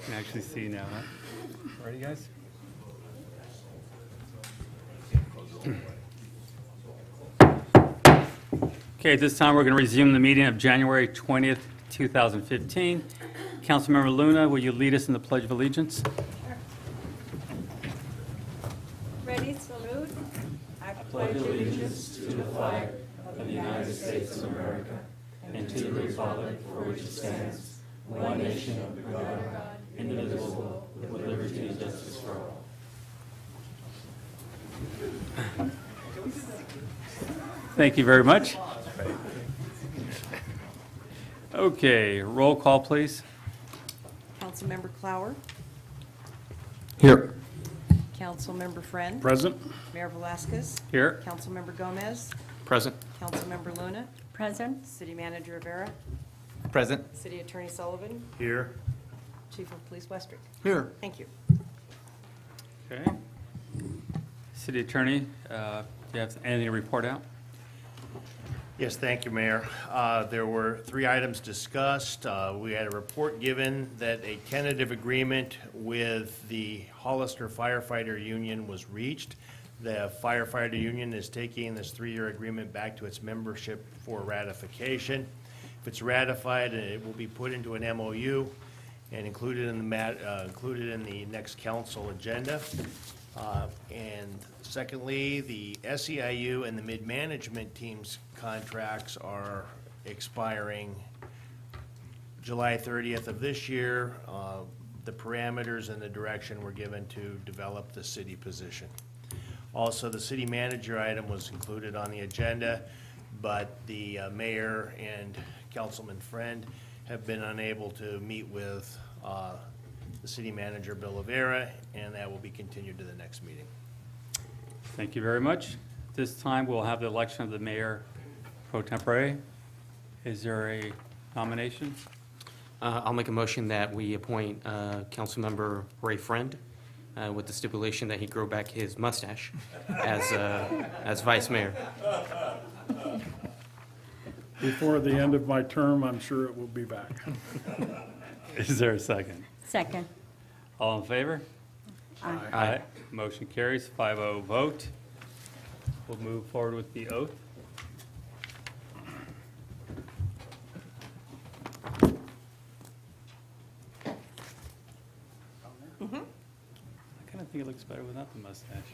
can actually see now, huh? Ready, guys? Okay, at this time, we're going to resume the meeting of January 20th, 2015. Councilmember Luna, will you lead us in the Pledge of Allegiance? Ready, salute. I pledge allegiance to the flag of the United States of America and to the republic for which it stands, one nation under God, indivisible, with liberty and justice for all. Thank you very much. Okay, roll call, please. Councilmember Clower, Here. Councilmember Friend, Present. Mayor Velazquez, Here. Councilmember Gomez, Present. Councilmember Luna, Present. City Manager Rivera, Present. City Attorney Sullivan, Here. Chief of Police Westrick. Here. Thank you. Okay. City Attorney, do you have anything to report out? Yes, thank you, Mayor. There were 3 items discussed. We had a report given that a tentative agreement with the Hollister Firefighter Union was reached. The firefighter union is taking this 3-year agreement back to its membership for ratification. If it's ratified, it will be put into an MOU and included in the next council agenda. And secondly, the SEIU and the mid-management team's contracts are expiring July 30th of this year. The parameters and the direction were given to develop the city position. Also, the city manager item was included on the agenda, but the mayor and Councilman Friend have been unable to meet with the city manager, Bill Rivera, and that will be continued to the next meeting. Thank you very much. This time, we'll have the election of the mayor pro tempore. Is there a nomination? I'll make a motion that we appoint Councilmember Ray Friend with the stipulation that he grow back his mustache as vice mayor. Before the end of my term, I'm sure it will be back. Is there a second? Second. All in favor? Aye. Aye. Motion carries, 5-0 vote. We'll move forward with the oath. I kind of think it looks better without the mustache.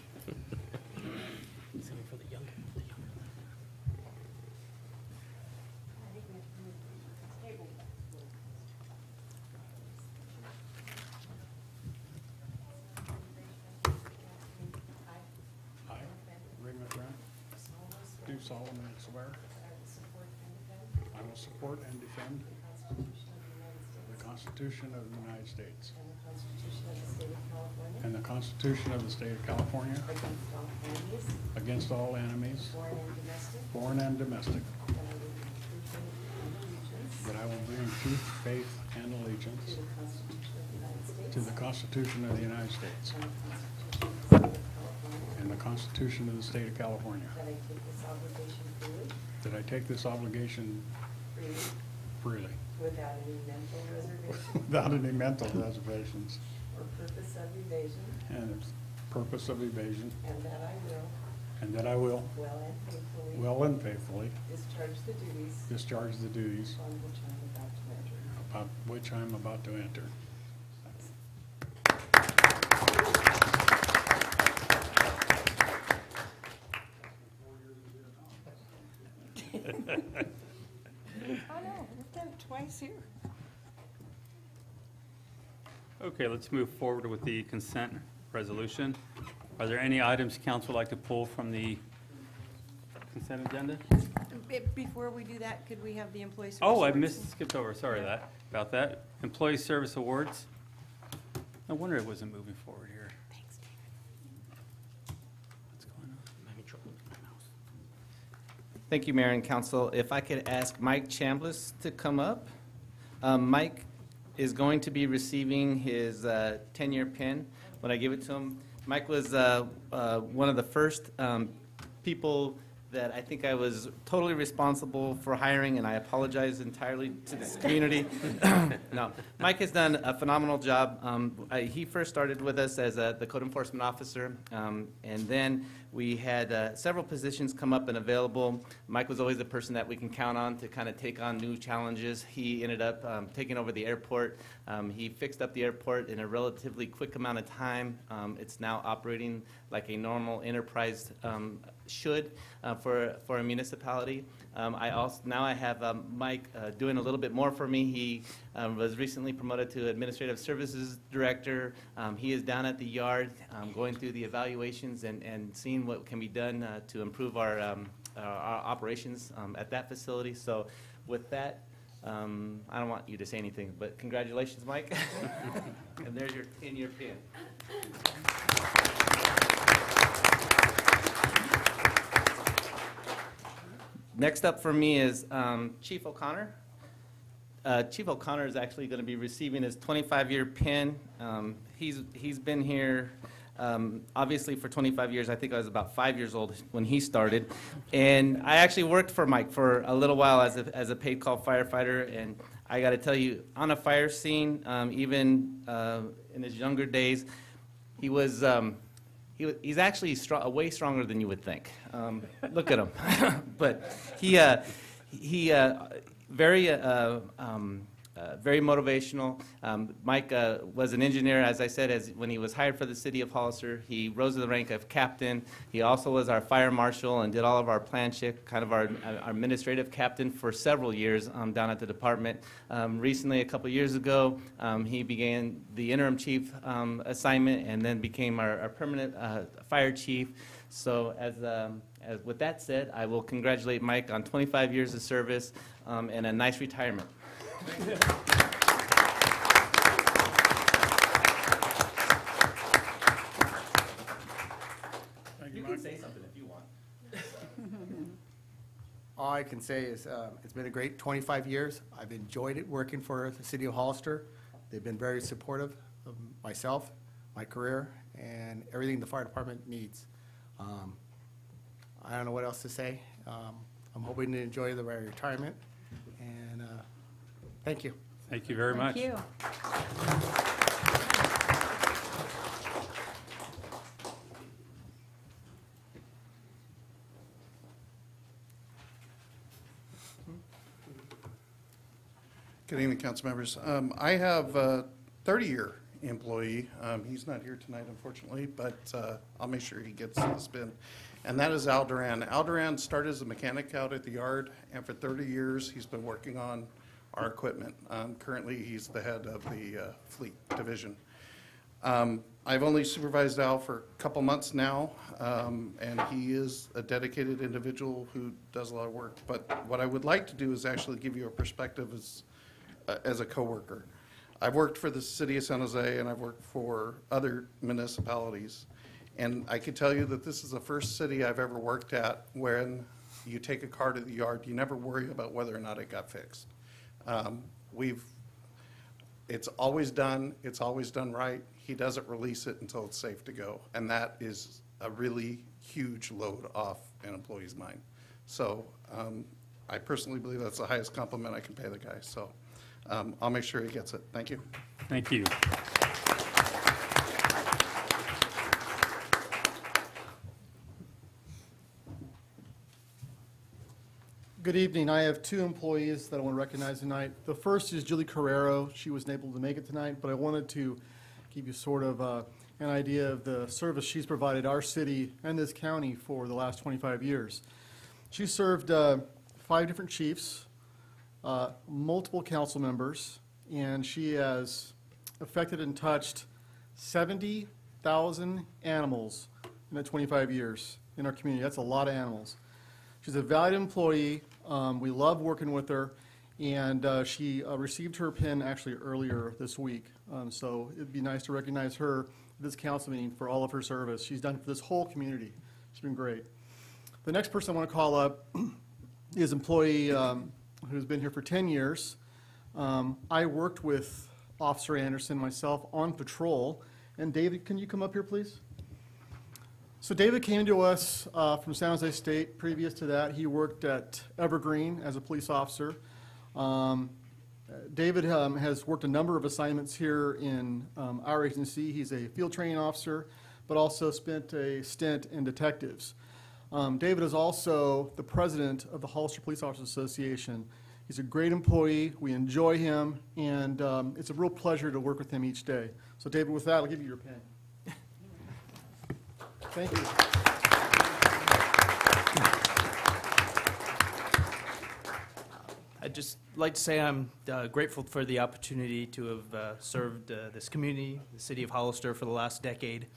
I, Ray McGrath, do solemnly swear I will support and defend the Constitution of the United States and the Constitution of the State of California against all enemies, foreign and domestic, that I will bring truth, faith, and allegiance to the Constitution of the United States and the Constitution of the State of California, that I take this obligation freely, Without any mental reservation without any mental reservations or purpose of evasion, and purpose of evasion, and that I will, and that I will, well and faithfully, well and faithfully, discharge the duties upon which I am about to enter. I know, we've done it twice here. Okay, let's move forward with the consent resolution. Are there any items council would like to pull from the consent agenda? Before we do that, could we have the employee service? Oh, I awards? skipped over, sorry about that. Employee Service Awards. No wonder it wasn't moving forward here. Thanks, David. What's going on? Thank you, Mayor and Council. If I could ask Mike Chambliss to come up. Mike is going to be receiving his 10-year pin when I give it to him. Mike was one of the first people that I think I was totally responsible for hiring, and I apologize entirely to this community. No, Mike has done a phenomenal job. He first started with us as the code enforcement officer, and then we had several positions come up and available. Mike was always the person that we can count on to kind of take on new challenges. He ended up taking over the airport. He fixed up the airport in a relatively quick amount of time. It's now operating like a normal enterprise should for a municipality. Now I have Mike doing a little bit more for me. He was recently promoted to Administrative Services Director. He is down at the yard going through the evaluations and seeing what can be done to improve our operations at that facility. So with that, I don't want you to say anything, but congratulations, Mike. And there's your 10-year pin. Next up for me is Chief O'Connor. Chief O'Connor is actually going to be receiving his 25-year pin. He's been here obviously for 25 years. I think I was about 5 years old when he started. And I actually worked for Mike for a little while as a paid call firefighter. And I got to tell you, on a fire scene, even in his younger days, he's actually way stronger than you would think. Look at him. But very motivational. Mike was an engineer, as I said, when he was hired for the city of Hollister. He rose to the rank of captain. He also was our fire marshal and did all of our plan check, kind of our administrative captain for several years down at the department. Recently, a couple years ago, he began the interim chief assignment and then became our permanent fire chief. So with that said, I will congratulate Mike on 25 years of service and a nice retirement. Thank you, You Mike. can say something if you want. All I can say is it's been a great 25 years. I've enjoyed it working for the city of Hollister. They've been very supportive of myself, my career, and everything the fire department needs. I don't know what else to say. I'm hoping to enjoy my retirement, and thank you. Thank you very much. Thank you. Good evening, council members. I have a 30-year employee. He's not here tonight, unfortunately, but I'll make sure he gets the spin. And that is Al Duran. Al Duran started as a mechanic out at the yard, and for 30 years, he's been working on our equipment. Currently, he's the head of the fleet division. I've only supervised Al for a couple months now, and he is a dedicated individual who does a lot of work. But what I would like to do is actually give you a perspective as a coworker. I've worked for the city of San Jose, and I've worked for other municipalities. And I can tell you that this is the first city I've ever worked at when you take a car to the yard, you never worry about whether or not it got fixed. It's always done right. He doesn't release it until it's safe to go. And that is a really huge load off an employee's mind. So I personally believe that's the highest compliment I can pay the guy. So I'll make sure he gets it. Thank you. Thank you. Good evening. I have two employees that I want to recognize tonight. The first is Julie Carrero. She wasn't able to make it tonight, but I wanted to give you sort of an idea of the service she's provided our city and this county for the last 25 years. She served 5 different chiefs, multiple council members, and she has affected and touched 70,000 animals in the 25 years in our community. That's a lot of animals. She's a valued employee. We love working with her, and she received her pin actually earlier this week. So it'd be nice to recognize her at this council meeting for all of her service. She's done it for this whole community. She's been great. The next person I want to call up is an employee who's been here for 10 years. I worked with Officer Anderson myself on patrol. And David, can you come up here, please? So David came to us from San Jose State. Previous to that, he worked at Evergreen as a police officer. David has worked a number of assignments here in our agency. He's a field training officer, but also spent a stint in detectives. David is also the president of the Hollister Police Officers Association. He's a great employee. We enjoy him, and it's a real pleasure to work with him each day. So David, with that, I'll give you your pen. Thank you. I'd just like to say I'm grateful for the opportunity to have served this community, the city of Hollister, for the last decade,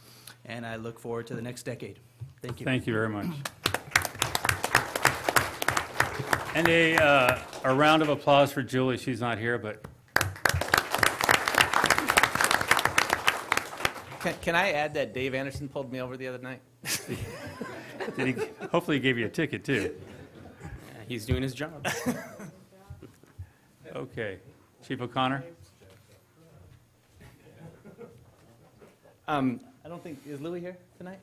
and I look forward to the next decade. Thank you. Thank you very much. And a round of applause for Julie. She's not here, but Can I add that Dave Anderson pulled me over the other night? hopefully he gave you a ticket, too. He's doing his job. Okay. Chief O'Connor? I don't think, is Louis here tonight?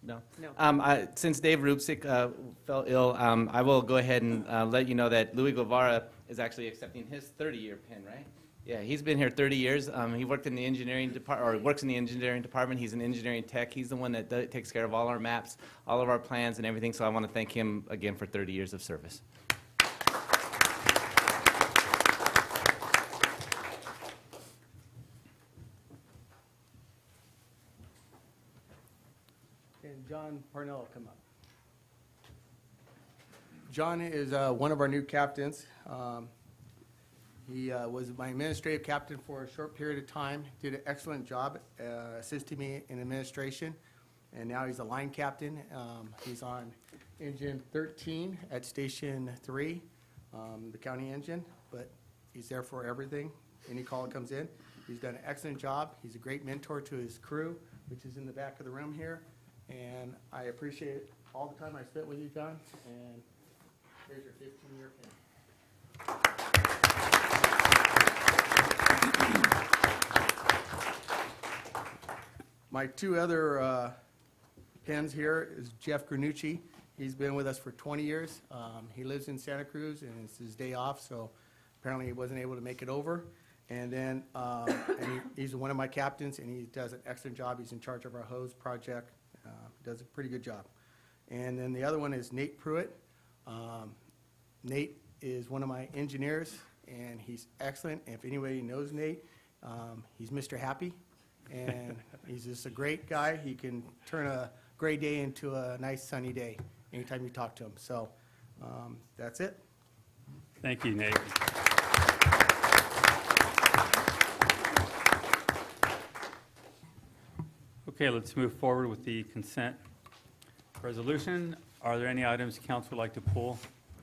No. No. Since Dave Rupsik fell ill, I will go ahead and let you know that Louis Guevara is actually accepting his 30-year pin, right? Yeah, he's been here 30 years. He worked in the engineering department, or works in the engineering department. He's an engineering tech. He's the one that takes care of all our maps, all of our plans and everything. So I want to thank him again for 30 years of service. And John Parnell will come up. John is one of our new captains. He was my administrative captain for a short period of time, did an excellent job assisting me in administration, and now he's a line captain. He's on engine 13 at Station 3, the county engine, but he's there for everything, any call that comes in. He's done an excellent job. He's a great mentor to his crew, which is in the back of the room here, and I appreciate all the time I spent with you, John, and here's your 15-year pin. My two other pins here is Jeff Granucci. He's been with us for 20 years. He lives in Santa Cruz, and it's his day off, so apparently he wasn't able to make it over. And then he's one of my captains, and he does an excellent job. He's in charge of our hose project. Does a pretty good job. And then the other one is Nate Pruitt. Nate is one of my engineers, and he's excellent. If anybody knows Nate, he's Mr. Happy, and he's just a great guy. He can turn a gray day into a nice sunny day anytime you talk to him. So that's it. Thank you, Nate. Okay, let's move forward with the consent resolution. Are there any items council would like to pull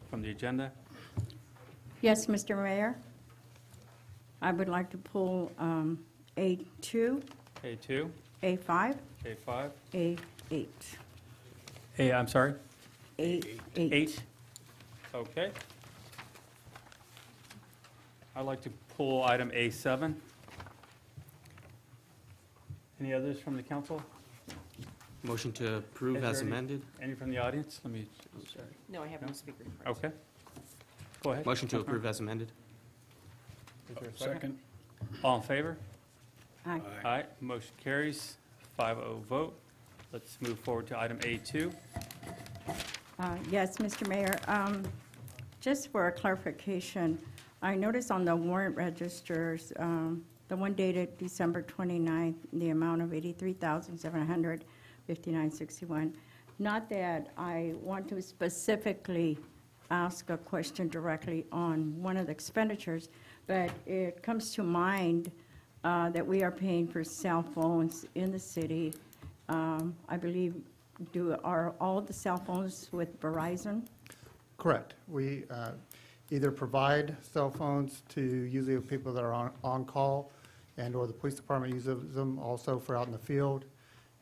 from the agenda? Yes, Mr. Mayor. I would like to pull A2, A2, A5, A5, A8. I'm sorry? A8. 8. Okay. I'd like to pull item A7. Any others from the council? Motion to approve Is there as any- amended. Any from the audience? Let me, No, I have no No? speaker request. okay. Go ahead. Motion to Councilmember. approve as amended. Is there a second? All in favor? Aye. Aye. Motion carries. 5-0 vote. Let's move forward to item A2. Yes, Mr. Mayor. Just for a clarification, I noticed on the warrant registers, the one dated December 29th, the amount of $83,759.61. Not that I want to specifically ask a question directly on one of the expenditures, but it comes to mind that we are paying for cell phones in the city. I believe, are all the cell phones with Verizon? Correct. We either provide cell phones to usually people that are on call, and/or the police department uses them also for out in the field.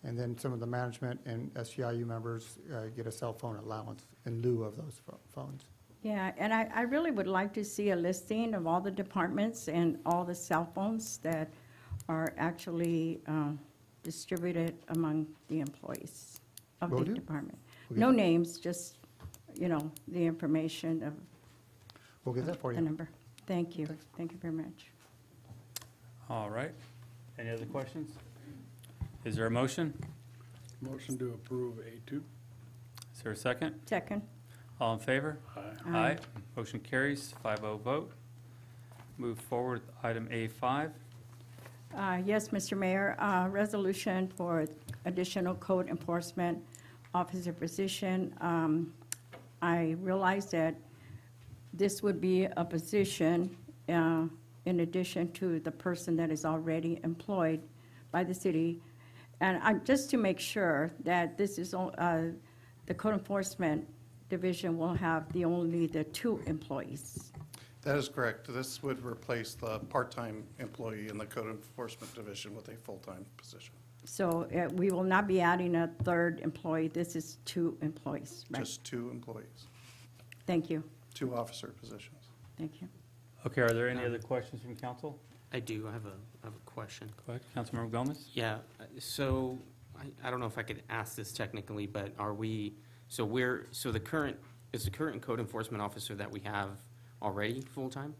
And then some of the management and SGIU members get a cell phone allowance in lieu of those phones. Yeah, and I really would like to see a listing of all the departments and all the cell phones that are actually distributed among the employees. of Will the do. department. We'll No get- names, just, the information of We'll get that for the you. number. Thank you. Thanks. Thank you very much. All right. Any other questions? Is there a motion? Motion to approve A2. Is there a second? Second. All in favor? Aye. Aye. Motion carries, 5-0 vote. Move forward with item A5. Yes, Mr. Mayor, resolution for additional code enforcement officer position. I realize that this would be a position in addition to the person that is already employed by the city. And just to make sure that this is, the code enforcement division will have only the 2 employees. That is correct. This would replace the part-time employee in the code enforcement division with a full-time position. So we will not be adding a 3rd employee. This is 2 employees, right? Just 2 employees, Thank you. 2 officer positions. Thank you. Okay, are there any other questions from council? I do, I have a question. Go ahead, Councilmember Gomez. Yeah, so I don't know if I could ask this technically, but are we, so the current, is the current code enforcement officer that we have already full-time?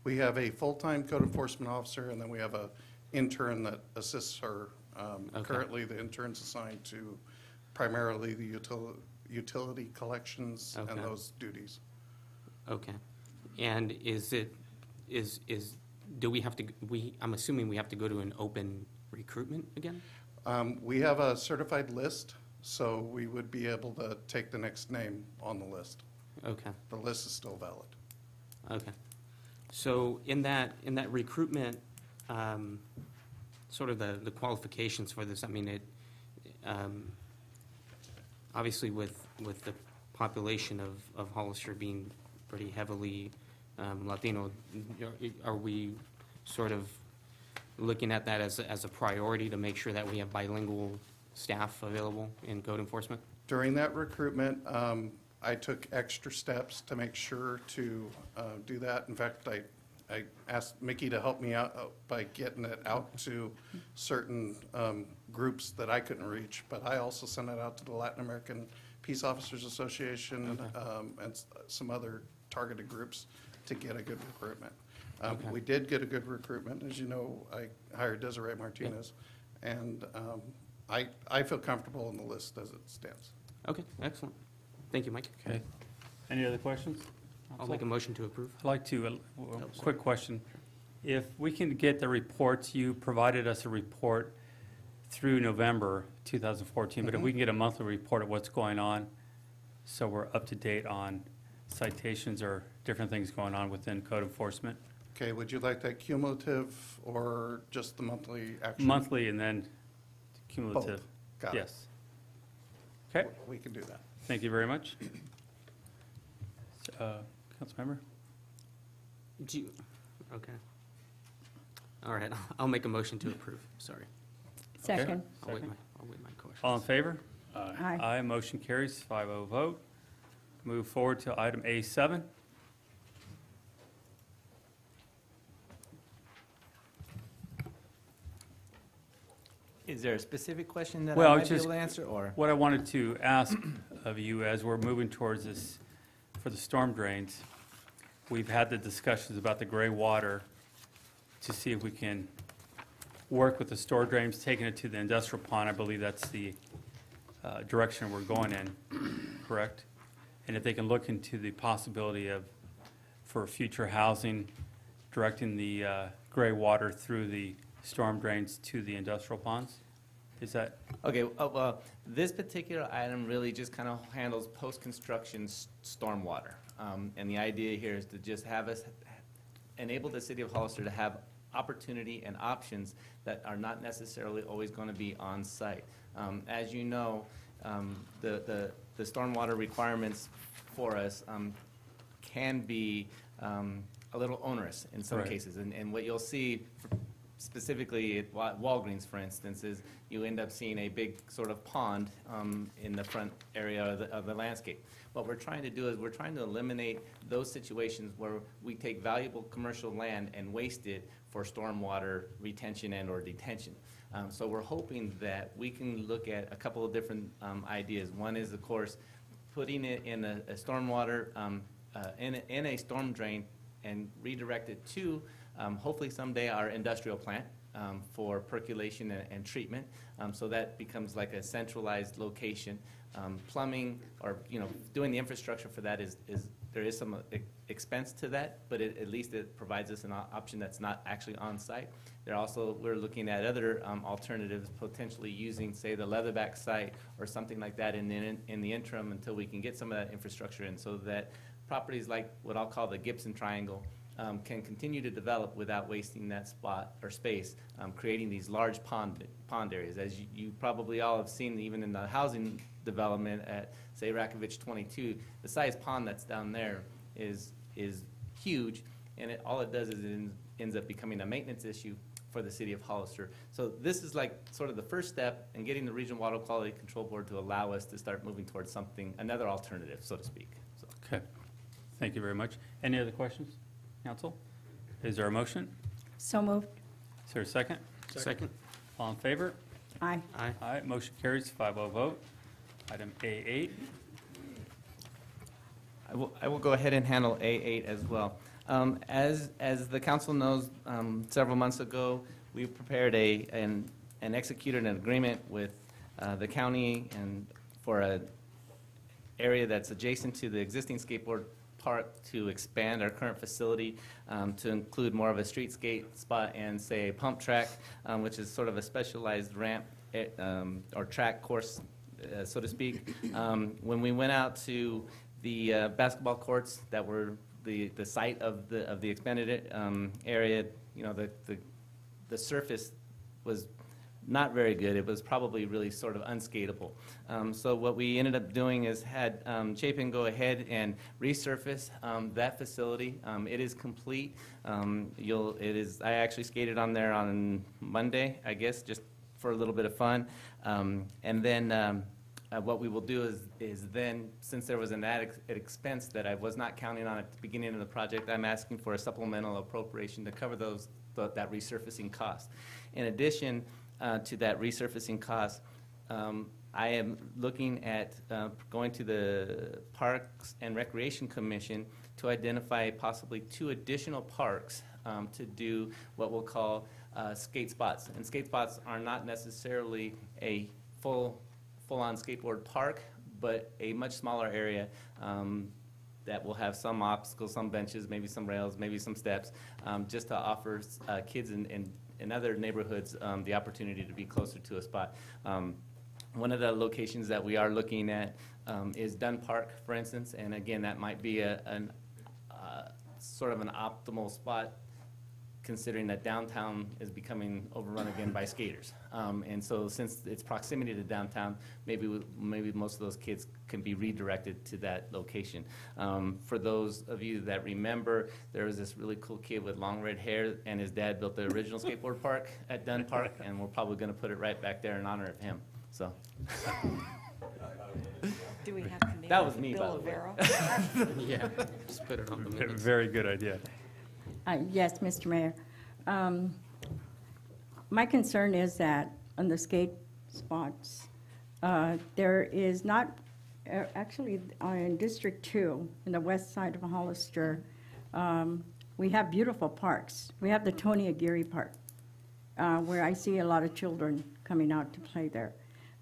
We have a full-time code enforcement officer, and then we have a intern that assists her. Okay. Currently, the intern's assigned to primarily the utility collections and Okay. those duties. Okay. And do we have to, I'm assuming we have to go to an open recruitment again? We have a certified list, so we would be able to take the next name on the list. Okay, The list is still valid. okay. So in that recruitment, sort of the qualifications for this, I mean, obviously with the population of Hollister being pretty heavily Latino, are we sort of looking at that as a priority to make sure that we have bilingual staff available in code enforcement? During that recruitment, I took extra steps to make sure to do that. In fact, I asked Mickey to help me out by getting it out to certain groups that I couldn't reach, but I also sent it out to the Latin American Peace Officers Association and some other targeted groups to get a good recruitment. Okay. We did get a good recruitment. As you know, I hired Desiree Martinez, and I feel comfortable in the list as it stands. Okay, excellent. Thank you, Mike. Okay. Any other questions? I'll make a motion to approve. I'd like to, quick question. If we can get the reports, you provided us a report through November 2014, but if we can get a monthly report of what's going on, so we're up to date on citations or different things going on within code enforcement? Okay, would you like that cumulative or just the monthly action? Monthly and then cumulative? Got it. Yes. Okay, We can do that. thank you very much. Councilmember? Do you, okay. All right, I'll make a motion to approve, sorry. Second. I'll wait my question. All in favor? Aye. Aye, motion carries, 5-0 vote. Move forward to item A7. Is there a specific question that Well, I might be just- able to answer, or? What I wanted to ask of you as we're moving towards this, for the storm drains, we've had the discussions about the gray water to see if we can work with the storm drains, taking it to the industrial pond. I believe that's the direction we're going in, correct? And if they can look into the possibility of, for future housing, directing the gray water through the storm drains to the industrial ponds? Is that, Okay, well, this particular item really just kind of handles post-construction stormwater. And the idea here is to just have us, enable the city of Hollister to have opportunity and options that are not necessarily always going to be on site. As you know, the stormwater requirements for us can be a little onerous in some Right. cases. And what you'll see specifically at Walgreens, for instance, is you end up seeing a big sort of pond in the front area of the landscape. What we're trying to do is we're trying to eliminate those situations where we take valuable commercial land and waste it for stormwater retention and or detention. So we're hoping that we can look at a couple of different ideas. One is, of course, putting it in a stormwater, in a storm drain and redirect it to hopefully someday our industrial plant for percolation and treatment. So that becomes like a centralized location. Plumbing or, doing the infrastructure for that there is some expense to that, but at least it provides us an option that's not actually on site. We're looking at other alternatives, potentially using, say, the Leatherback site or something like that in the interim until we can get some of that infrastructure in, so that properties like what I'll call the Gibson Triangle can continue to develop without wasting that spot or space, creating these large pond areas. As you probably all have seen, even in the housing development at, say, Rakovich 22, the size pond that's down there is huge, and all it does is it ends up becoming a maintenance issue for the city of Hollister. So this is like sort of the first step in getting the Regional Water Quality Control Board to allow us to start moving towards something, another alternative, so to speak. So. Okay. Thank you very much. Any other questions, council? Is there a motion? So moved. Is there a second? Second. All in favor? Aye. Aye. Aye. Motion carries 5-0 vote. Item A8. I will go ahead and handle A8 as well. As the council knows, several months ago, we prepared and executed an agreement with the county and for a area that's adjacent to the existing skateboard park to expand our current facility to include more of a street skate spot and, say, a pump track, which is sort of a specialized ramp or track course, so to speak. When we went out to the basketball courts that were the site of the expanded area, the surface was not very good. It was probably really sort of unskatable. So what we ended up doing is had Chapin go ahead and resurface that facility. It is complete. I actually skated on there on Monday, I guess, just for a little bit of fun. And then what we will do is then, since there was an added expense that I was not counting on at the beginning of the project, I'm asking for a supplemental appropriation to cover that resurfacing cost. In addition to that resurfacing cost, I am looking at going to the Parks and Recreation Commission to identify possibly 2 additional parks to do what we'll call skate spots. And skate spots are not necessarily a full-on skateboard park, but a much smaller area that will have some obstacles, some benches, maybe some rails, maybe some steps, just to offer kids in other neighborhoods the opportunity to be closer to a spot. One of the locations that we are looking at is Dunn Park, for instance, and again, that might be sort of an optimal spot, considering that downtown is becoming overrun again by skaters. And so since its proximity to downtown, maybe most of those kids can be redirected to that location. For those of you that remember, there was this really cool kid with long red hair, and his dad built the original skateboard park at Dunn Park, and we're probably gonna put it right back there in honor of him, so. Do we have to name That was it me, by Bill the way. Avera? Yeah, just put it on the minutes. Very good idea. Yes, Mr. Mayor. My concern is that on the skate spots, there is not, actually, in District 2, in the west side of Hollister, we have beautiful parks. We have the Tony Aguirre Park, where I see a lot of children coming out to play there,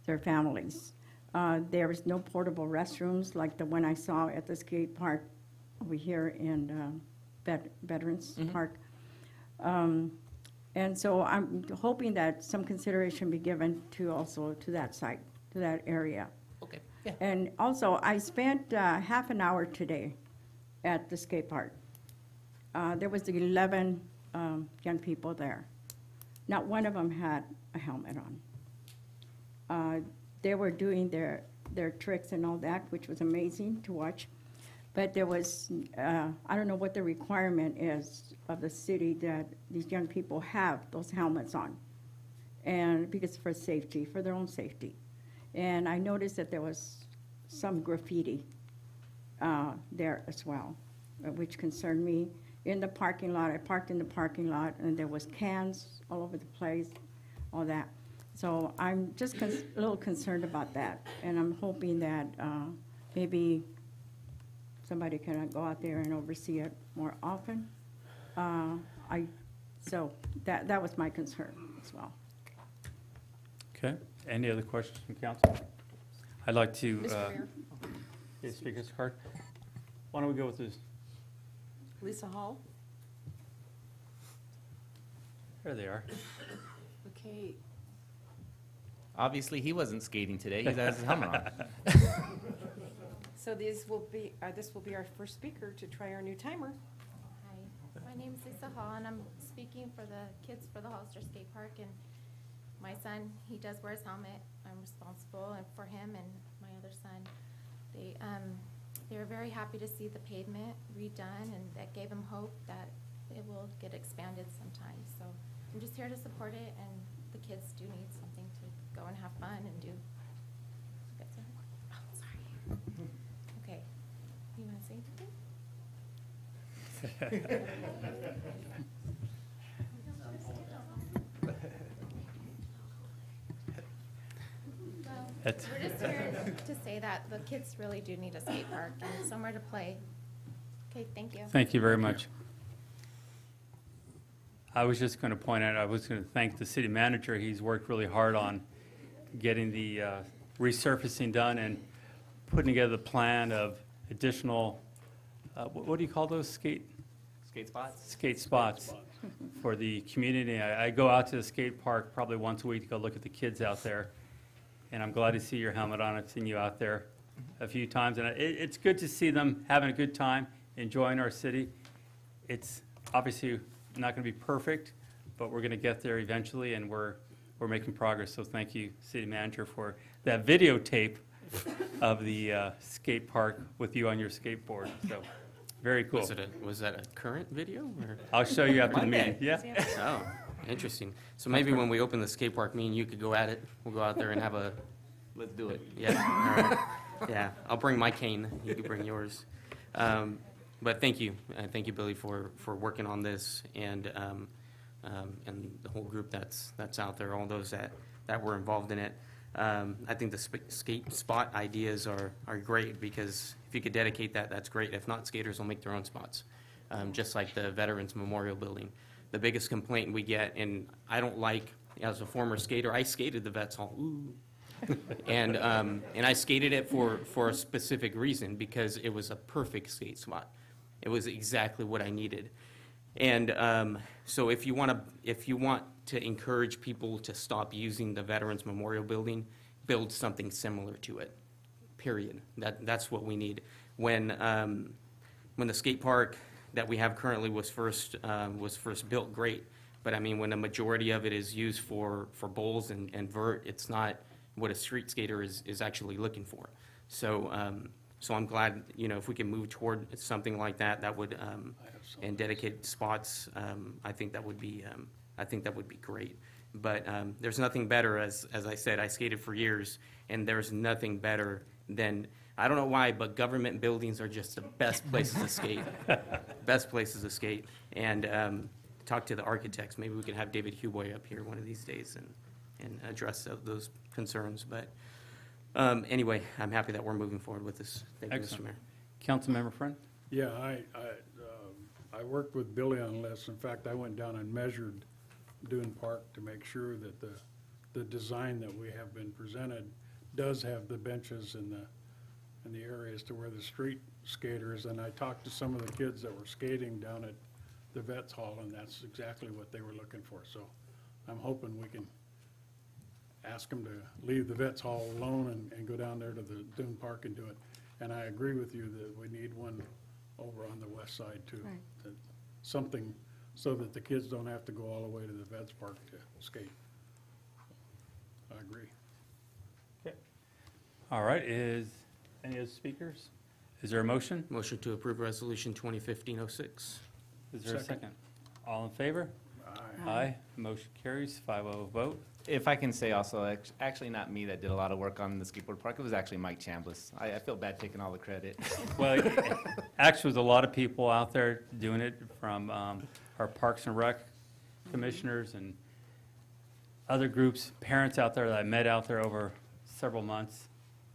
their families. There is no portable restrooms like the one I saw at the skate park over here in Veterans Park. And so I'm hoping that some consideration be given to also to that site, to that area. Okay, yeah. And also, I spent half an hour today at the skate park. There was 11 young people there. Not one of them had a helmet on. They were doing their tricks and all that, which was amazing to watch. But there was, I don't know what the requirement is of the city that these young people have those helmets on. And because for safety, for their own safety. And I noticed that there was some graffiti there as well, which concerned me. In the parking lot, I parked in the parking lot, and there was cans all over the place, all that. So I'm just a little concerned about that, and I'm hoping that maybe somebody can go out there and oversee it more often. So that was my concern as well. Okay, any other questions from council? I'd like to, Mr. Mayor, speaker's card. Why don't we go with this? Lisa Hall. There they are. Okay, Obviously, he wasn't skating today. He has his helmet on. so this will be our first speaker to try our new timer. Hi, my name's Lisa Hall, and I'm speaking for the kids for the Hollister Skate Park. And my son, he does wear his helmet. I'm responsible and for him and my other son. They were very happy to see the pavement redone, and that gave them hope that it will get expanded sometime. So I'm just here to support it, and the kids do need something to go and have fun and do. Oh, sorry. Okay. You want to say anything? Well, we're just here to say that the kids really do need a skate park and somewhere to play. Okay, thank you. Thank you very much. I was just going to point out, I was going to thank the city manager. He's worked really hard on getting the resurfacing done and putting together the plan of additional, what do you call those, skate Spots? skate spots for the community. I go out to the skate park probably once a week to go look at the kids out there, and I'm glad to see your helmet on. I've seen you out there a few times, and it's good to see them having a good time, enjoying our city. It's obviously not going to be perfect, but we're going to get there eventually, and we're making progress. So thank you, city manager, for that videotape of the skate park with you on your skateboard. So very cool. Was that a current video? Or? I'll show you after the meeting. Okay. Yeah. Oh, interesting. So maybe when we open the skate park, me and you could go at it. We'll go out there and have a, Let's do it. yeah, all right. Yeah, I'll bring my cane. You can bring yours. But thank you. Thank you, Billy, for working on this and the whole group that's out there, all those that were involved in it. I think the skate spot ideas are great, because if you could dedicate that, that's great. If not, skaters will make their own spots, just like the Veterans Memorial Building. The biggest complaint we get, and I don't like, as a former skater, I skated the Vets Hall, ooh. And I skated it for a specific reason, because it was a perfect skate spot. It was exactly what I needed. And so if you want to encourage people to stop using the Veterans Memorial Building, build something similar to it, period. That's what we need. When the skate park that we have currently was first built, great. But I mean, when a majority of it is used for bowls and vert, it's not what a street skater is actually looking for. So I'm glad, if we can move toward something like that, that would, and dedicated spots, I think that would be great. But there's nothing better, as I said, I skated for years, and there's nothing better than, I don't know why, but government buildings are just the best places to skate. Best places to skate. And talk to the architects. Maybe we can have David Huboy up here one of these days and address those concerns. But anyway, I'm happy that we're moving forward with this. Thank you, Mr. Mayor. Councilmember Friend? Yeah, I worked with Billy on this. In fact, I went down and measured Dune Park to make sure that the design that we have been presented does have the benches in the areas to where the street skaters, and I talked to some of the kids that were skating down at the Vets Hall, and that's exactly what they were looking for. So I'm hoping we can ask them to leave the Vets Hall alone and go down there to the Dune Park and do it. And I agree with you that we need one over on the west side too. Right. Something so that the kids don't have to go all the way to the Vets Park to skate. I agree. Okay. All right, any other speakers? Is there a motion? Motion to approve Resolution 2015-06. Is there a Second. second? All in favor? Aye. Motion carries, 5-0 vote. If I can say also, actually not me that did a lot of work on the skateboard park, it was actually Mike Chambliss. I feel bad taking all the credit. Well, actually, there's a lot of people out there doing it from our Parks and Rec commissioners and other groups, parents out there that I met out there over several months,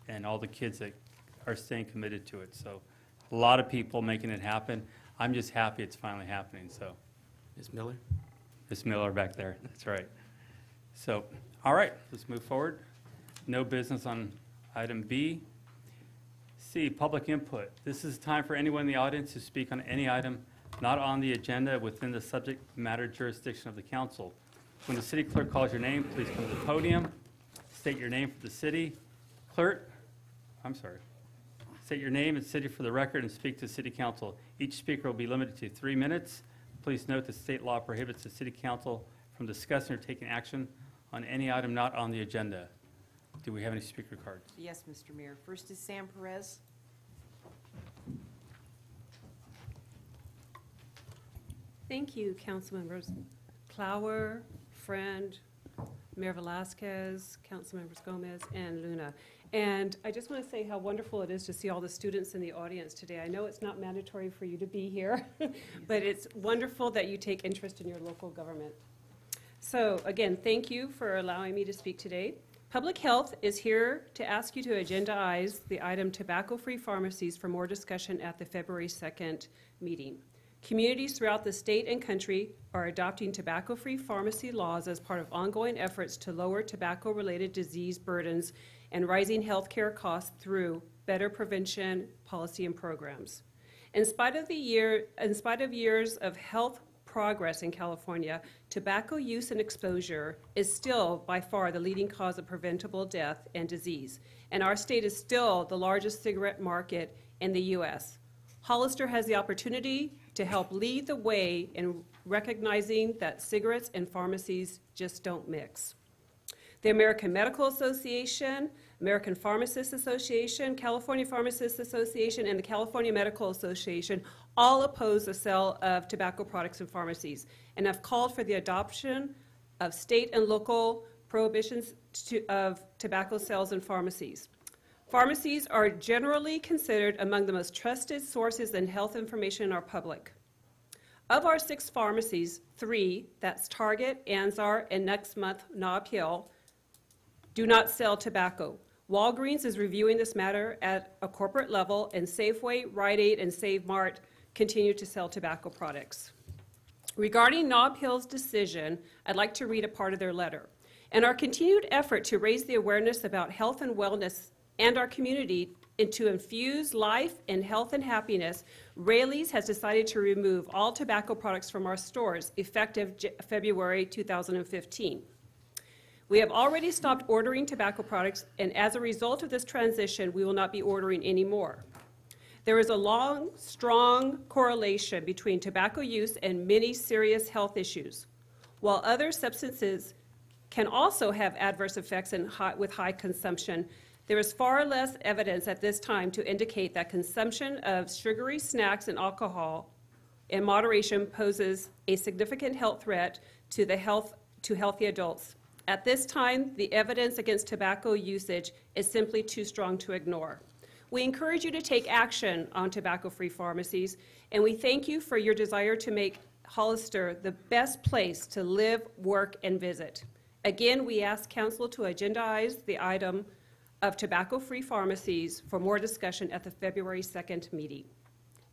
and all the kids that are staying committed to it. So a lot of people making it happen. I'm just happy it's finally happening, so. Ms. Miller? Ms. Miller back there, that's right. So, all right, let's move forward. No business on item B. C, public input. This is time for anyone in the audience to speak on any item not on the agenda within the subject matter jurisdiction of the council. When the city clerk calls your name, please come to the podium, state your name for the city. State your name and city for the record and speak to city council. Each speaker will be limited to 3 minutes. Please note that state law prohibits the city council from discussing or taking action on any item not on the agenda. Do we have any speaker cards? Yes, Mr. Mayor. First is Sam Perez. Thank you, Councilmembers Clower, Friend, Mayor Velasquez, Councilmembers Gomez, and Luna. And I just want to say how wonderful it is to see all the students in the audience today. I know it's not mandatory for you to be here, but it's wonderful that you take interest in your local government. So again, thank you for allowing me to speak today. Public Health is here to ask you to agendaize the item tobacco-free pharmacies for more discussion at the February 2nd meeting. Communities throughout the state and country are adopting tobacco-free pharmacy laws as part of ongoing efforts to lower tobacco-related disease burdens and rising healthcare costs through better prevention policy and programs. In spite of years of health progress in California, tobacco use and exposure is still by far the leading cause of preventable death and disease, and our state is still the largest cigarette market in the U.S. Hollister has the opportunity to help lead the way in recognizing that cigarettes and pharmacies just don't mix. The American Medical Association, American Pharmacists Association, California Pharmacists Association, and the California Medical Association all oppose the sale of tobacco products in pharmacies and have called for the adoption of state and local prohibitions of tobacco sales in pharmacies. Pharmacies are generally considered among the most trusted sources in health information in our public. Of our 6 pharmacies, 3, that's Target, Anzar, and next month Nob Hill, do not sell tobacco. Walgreens is reviewing this matter at a corporate level, and Safeway, Rite Aid, and Save Mart continue to sell tobacco products. Regarding Nob Hill's decision, I'd like to read a part of their letter. In our continued effort to raise the awareness about health and wellness and our community and to infuse life and health and happiness, Raley's has decided to remove all tobacco products from our stores effective February 2015. We have already stopped ordering tobacco products, and as a result of this transition, we will not be ordering any more. There is a long, strong correlation between tobacco use and many serious health issues. While other substances can also have adverse effects with high consumption, there is far less evidence at this time to indicate that consumption of sugary snacks and alcohol in moderation poses a significant health threat to healthy adults. At this time, the evidence against tobacco usage is simply too strong to ignore. We encourage you to take action on tobacco-free pharmacies, and we thank you for your desire to make Hollister the best place to live, work, and visit. Again, we ask Council to agendaize the item of tobacco-free pharmacies for more discussion at the February 2nd meeting.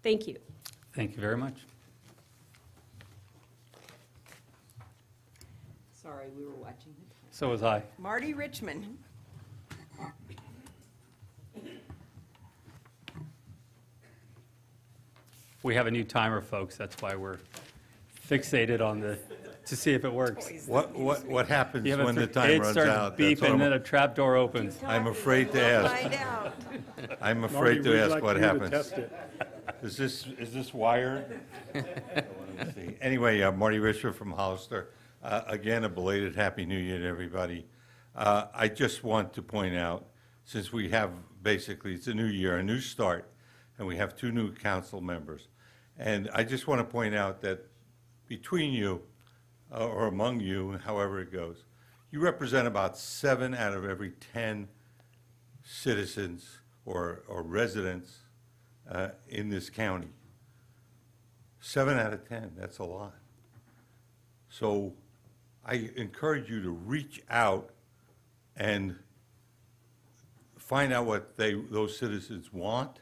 Thank you. Thank you very much. Sorry, we were watching it. So was I. Marty Richmond. We have a new timer, folks. That's why we're fixated on to see if it works. What happens You have when the it time runs starts out? That's what beeping, and then a trap door opens. I'm afraid to ask. Find out. I'm Marty, afraid we'd to ask like what you to happens. test it. Is this wired? Let's see. Anyway, Marty Risher from Hollister. Again, a belated Happy New Year to everybody. I just want to point out, since we have basically, it's a new year, a new start, and we have 2 new council members. And I just want to point out that between you, or among you, however it goes, you represent about 7 out of every 10 citizens or residents in this county. 7 out of 10, that's a lot. So I encourage you to reach out and find out what those citizens want,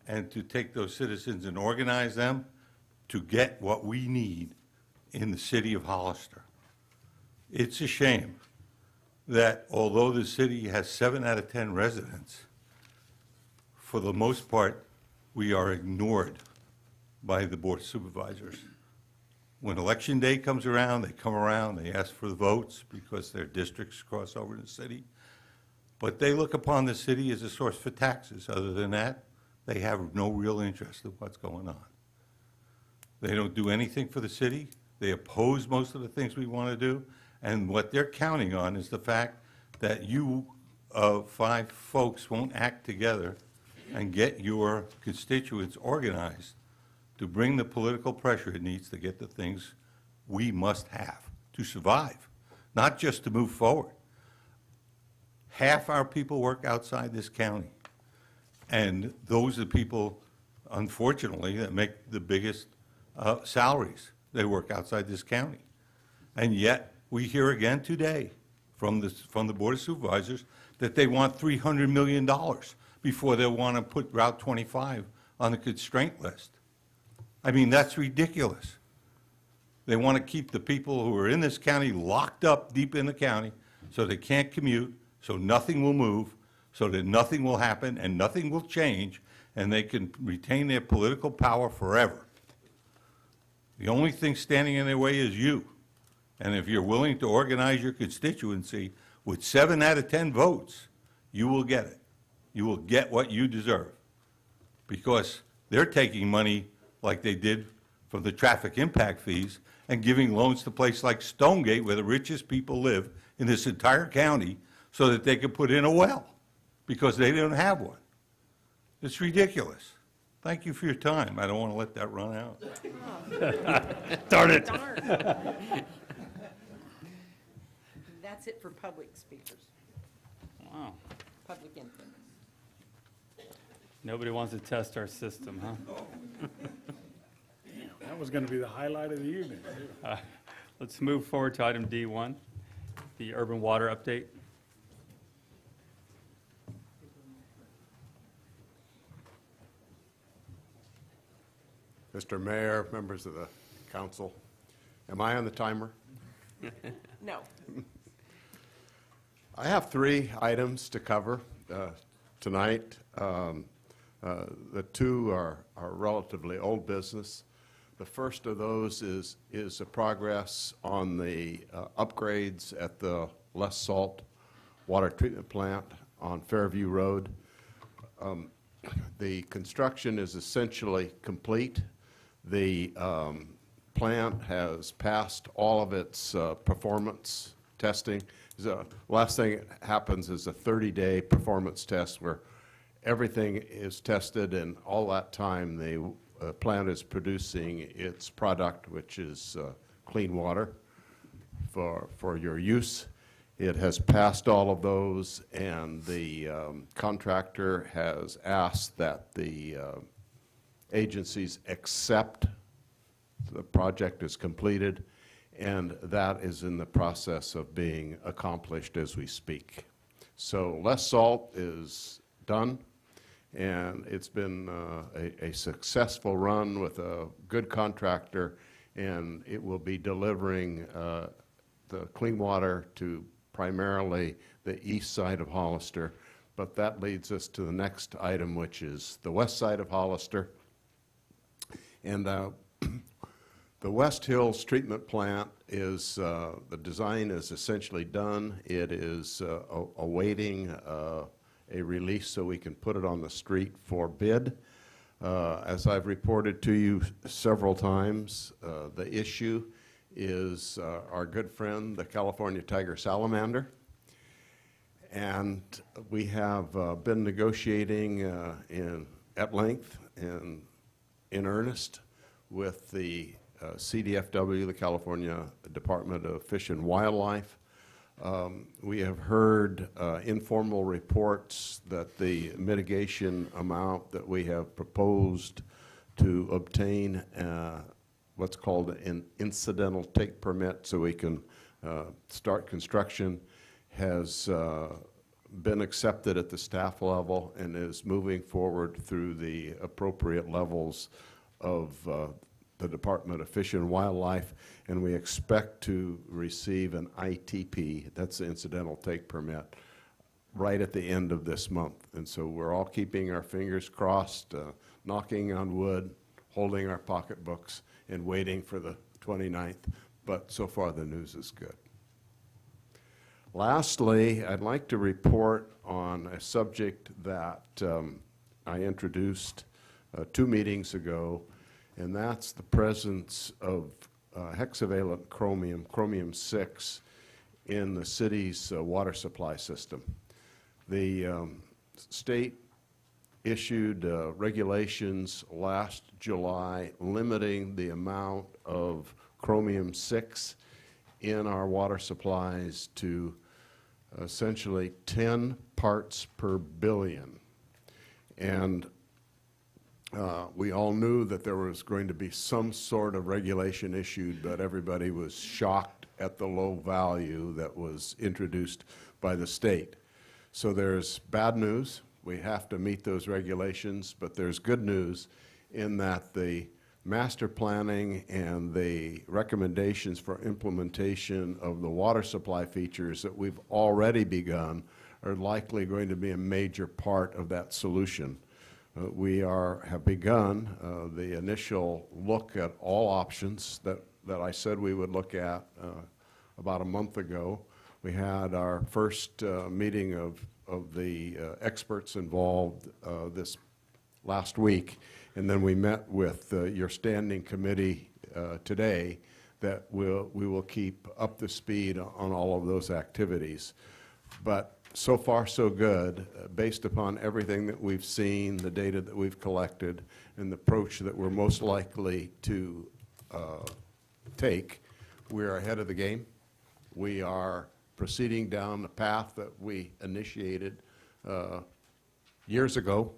and to take those citizens and organize them to get what we need in the city of Hollister. It's a shame that although the city has 7 out of 10 residents, for the most part, we are ignored by the Board of Supervisors. When election day comes around, they ask for the votes because their districts cross over the city. But they look upon the city as a source for taxes. Other than that, they have no real interest in what's going on. They don't do anything for the city. They oppose most of the things we want to do. And what they're counting on is the fact that you 5 folks won't act together and get your constituents organized to bring the political pressure it needs to get the things we must have to survive, not just to move forward. Half our people work outside this county, and those are the people, unfortunately, that make the biggest salaries. They work outside this county. And yet, we hear again today from the Board of Supervisors that they want $300 million before they want to put Route 25 on the constraint list. I mean, that's ridiculous. They want to keep the people who are in this county locked up deep in the county so they can't commute, so nothing will move, so that nothing will happen and nothing will change, and they can retain their political power forever. The only thing standing in their way is you. And if you're willing to organize your constituency with 7 out of 10 votes, you will get it. You will get what you deserve. Because they're taking money like they did from the traffic impact fees and giving loans to places like Stonegate, where the richest people live in this entire county, so that they could put in a well, because they don't have one. It's ridiculous. Thank you for your time. I don't want to let that run out. Darn it. That's it for public speakers, Wow. public input. Nobody wants to test our system, huh? That was going to be the highlight of the evening. Let's move forward to item D1, the urban water update. Mr. Mayor, members of the council, am I on the timer? No. I have 3 items to cover tonight. The 2 are relatively old business. The first of those is the progress on the upgrades at the less salt water treatment plant on Fairview Road. The construction is essentially complete. The plant has passed all of its performance testing. The last thing that happens is a 30-day performance test where everything is tested, and all that time the plant is producing its product, which is clean water for your use. It has passed all of those, and the contractor has asked that the agencies accept the project is completed, and that is in the process of being accomplished as we speak. So less salt is done, and it's been a successful run with a good contractor, and it will be delivering the clean water to primarily the east side of Hollister. But that leads us to the next item, which is the west side of Hollister. And the West Hills treatment plant is, the design is essentially done. It is awaiting a release so we can put it on the street for bid. As I've reported to you several times, the issue is our good friend, the California tiger salamander. And we have been negotiating in at length and in earnest with the CDFW, the California Department of Fish and Wildlife. We have heard informal reports that the mitigation amount that we have proposed to obtain what's called an incidental take permit so we can start construction has been accepted at the staff level and is moving forward through the appropriate levels of the Department of Fish and Wildlife, and we expect to receive an ITP, that's the incidental take permit, right at the end of this month. And so we're all keeping our fingers crossed, knocking on wood, holding our pocketbooks, and waiting for the 29th, but so far the news is good. Lastly, I'd like to report on a subject that I introduced 2 meetings ago, and that's the presence of hexavalent chromium, chromium-6, in the city's water supply system. The state issued regulations last July limiting the amount of chromium-6 in our water supplies to essentially 10 parts per billion. And we all knew that there was going to be some sort of regulation issued, but everybody was shocked at the low value that was introduced by the state. So there's bad news. We have to meet those regulations, but there's good news in that the master planning and the recommendations for implementation of the water supply features that we've already begun are likely going to be a major part of that solution. We have begun the initial look at all options that I said we would look at about a month ago. We had our first meeting of the experts involved this last week, and then we met with your standing committee today that we will keep up to speed on all of those activities. But so far, so good, based upon everything that we've seen, the data that we've collected, and the approach that we're most likely to take, we're ahead of the game. We are proceeding down the path that we initiated years ago.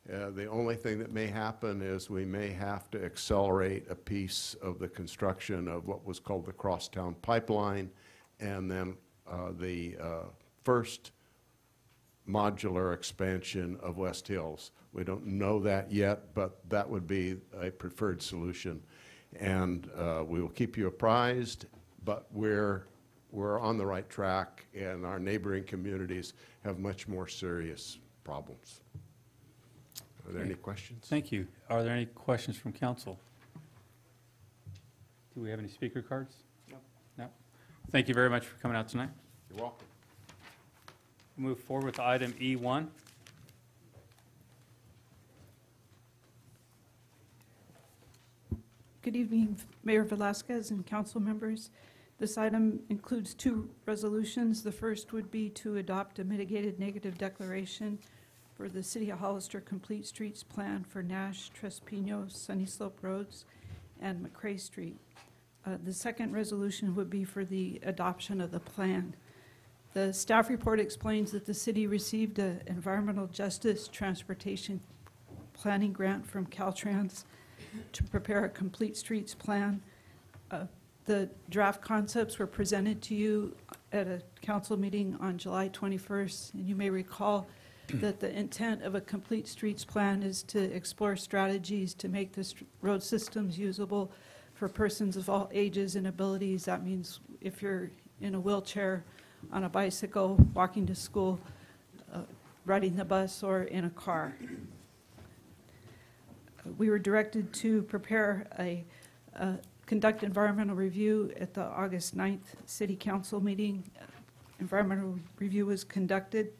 The only thing that may happen is we may have to accelerate a piece of the construction of what was called the Crosstown Pipeline, and then the first modular expansion of West Hills. We don't know that yet, but that would be a preferred solution. And we will keep you apprised, but we're on the right track, and our neighboring communities have much more serious problems. Are there any questions? Thank you. Are there any questions from council? Do we have any speaker cards? No. No? Thank you very much for coming out tonight. You're welcome. Move forward with item E1. Good evening, Mayor Velasquez and council members. This item includes 2 resolutions. The first would be to adopt a mitigated negative declaration for the City of Hollister Complete Streets Plan for Nash, Trespino, Sunny Slope Roads, and McCrae Street. The second resolution would be for the adoption of the plan. The staff report explains that the city received an environmental justice transportation planning grant from Caltrans to prepare a complete streets plan. The draft concepts were presented to you at a council meeting on July 21st, and you may recall that the intent of a complete streets plan is to explore strategies to make the road systems usable for persons of all ages and abilities. That means if you're in a wheelchair, on a bicycle, walking to school, riding the bus, or in a car. We were directed to prepare conduct environmental review at the August 9th City Council meeting. Environmental review was conducted.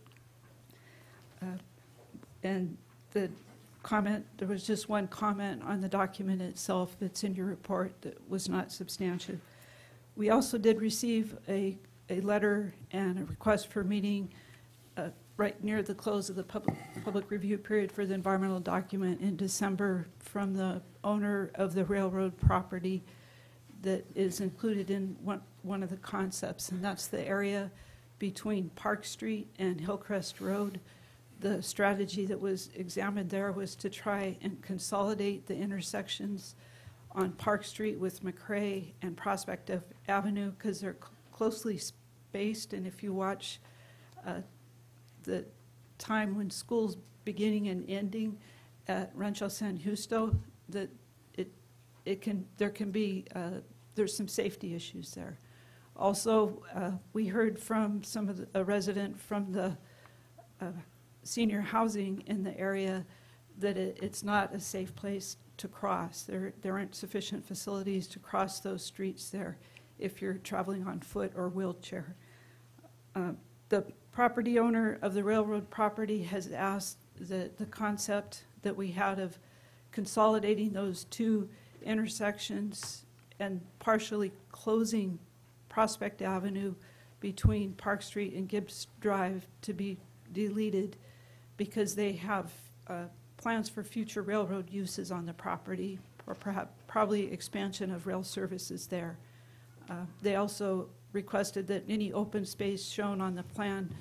And there was just one comment on the document itself that's in your report that was not substantive. We also did receive a letter and a request for meeting right near the close of the public review period for the environmental document in December from the owner of the railroad property that is included in one of the concepts, and that's the area between Park Street and Hillcrest Road. The strategy that was examined there was to try and consolidate the intersections on Park Street with McRae and Prospect Avenue because they're closely spaced, and if you watch the time when school's beginning and ending at Rancho San Justo, that there can be there's some safety issues there. Also, we heard from a resident from the senior housing in the area that it's not a safe place to cross. There aren't sufficient facilities to cross those streets there if you're traveling on foot or wheelchair. The property owner of the railroad property has asked that the concept that we had of consolidating those two intersections and partially closing Prospect Avenue between Park Street and Gibbs Drive to be deleted because they have plans for future railroad uses on the property or probably expansion of rail services there. They also requested that any open space shown on the plan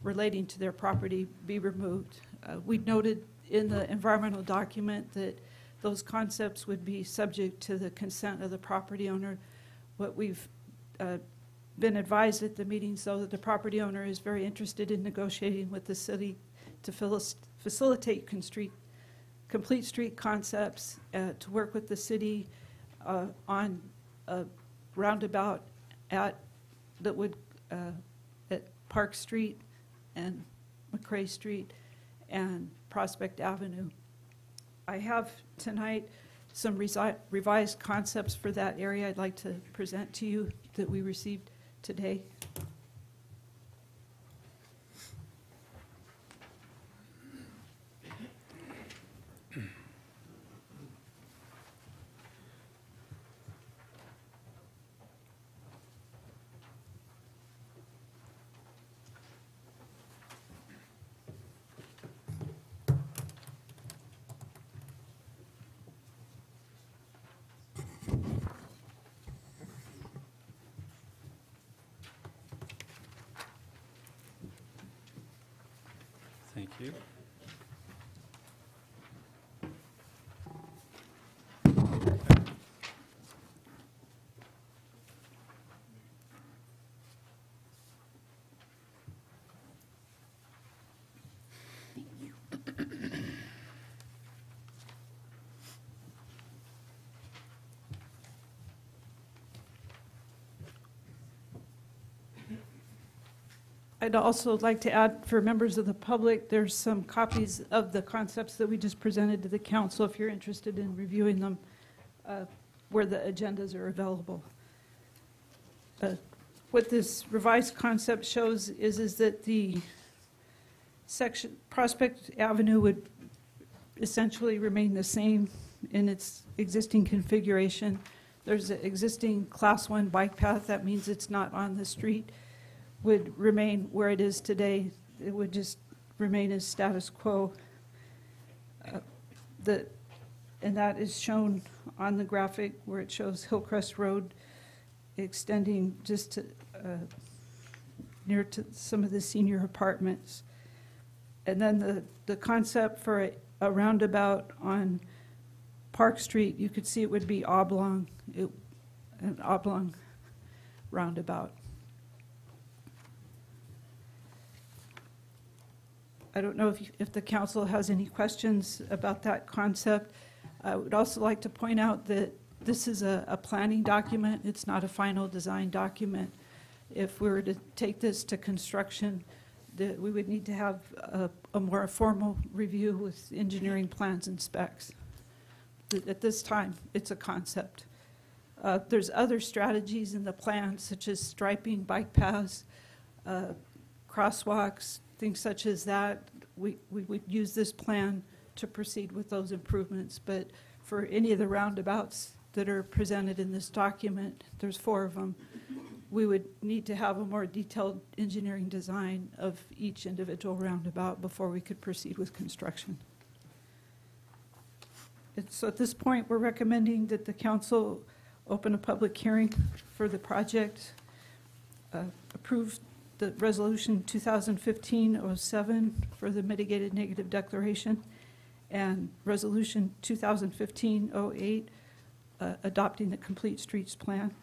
relating to their property be removed. We noted in the environmental document that those concepts would be subject to the consent of the property owner. What we've been advised at the meeting, so that the property owner is very interested in negotiating with the city to facilitate complete street concepts, to work with the city on a roundabout that would at Park Street and McRae Street and Prospect Avenue. I have tonight some revised concepts for that area I'd like to present to you that we received today. Thank you. I'd also like to add, for members of the public, there's some copies of the concepts that we just presented to the council, if you're interested in reviewing them, where the agendas are available. What this revised concept shows is that the section, Prospect Avenue would essentially remain the same in its existing configuration. There's an existing Class 1 bike path, that means it's not on the street, would remain where it is today. It would just remain as status quo. And that is shown on the graphic where it shows Hillcrest Road extending just to, near to some of the senior apartments. And then the concept for a roundabout on Park Street, you could see it would be oblong, an oblong roundabout. I don't know if the council has any questions about that concept. I would also like to point out that this is a planning document. It's not a final design document. If we were to take this to construction, that we would need to have a more formal review with engineering plans and specs. At this time, it's a concept. There's other strategies in the plan, such as striping bike paths, crosswalks, things such as that. We would use this plan to proceed with those improvements, but for any of the roundabouts that are presented in this document, there's 4 of them, we would need to have a more detailed engineering design of each individual roundabout before we could proceed with construction. So at this point, we're recommending that the council open a public hearing for the project, approve the resolution 2015-07 for the mitigated negative declaration, and resolution 2015-08 adopting the complete streets plan.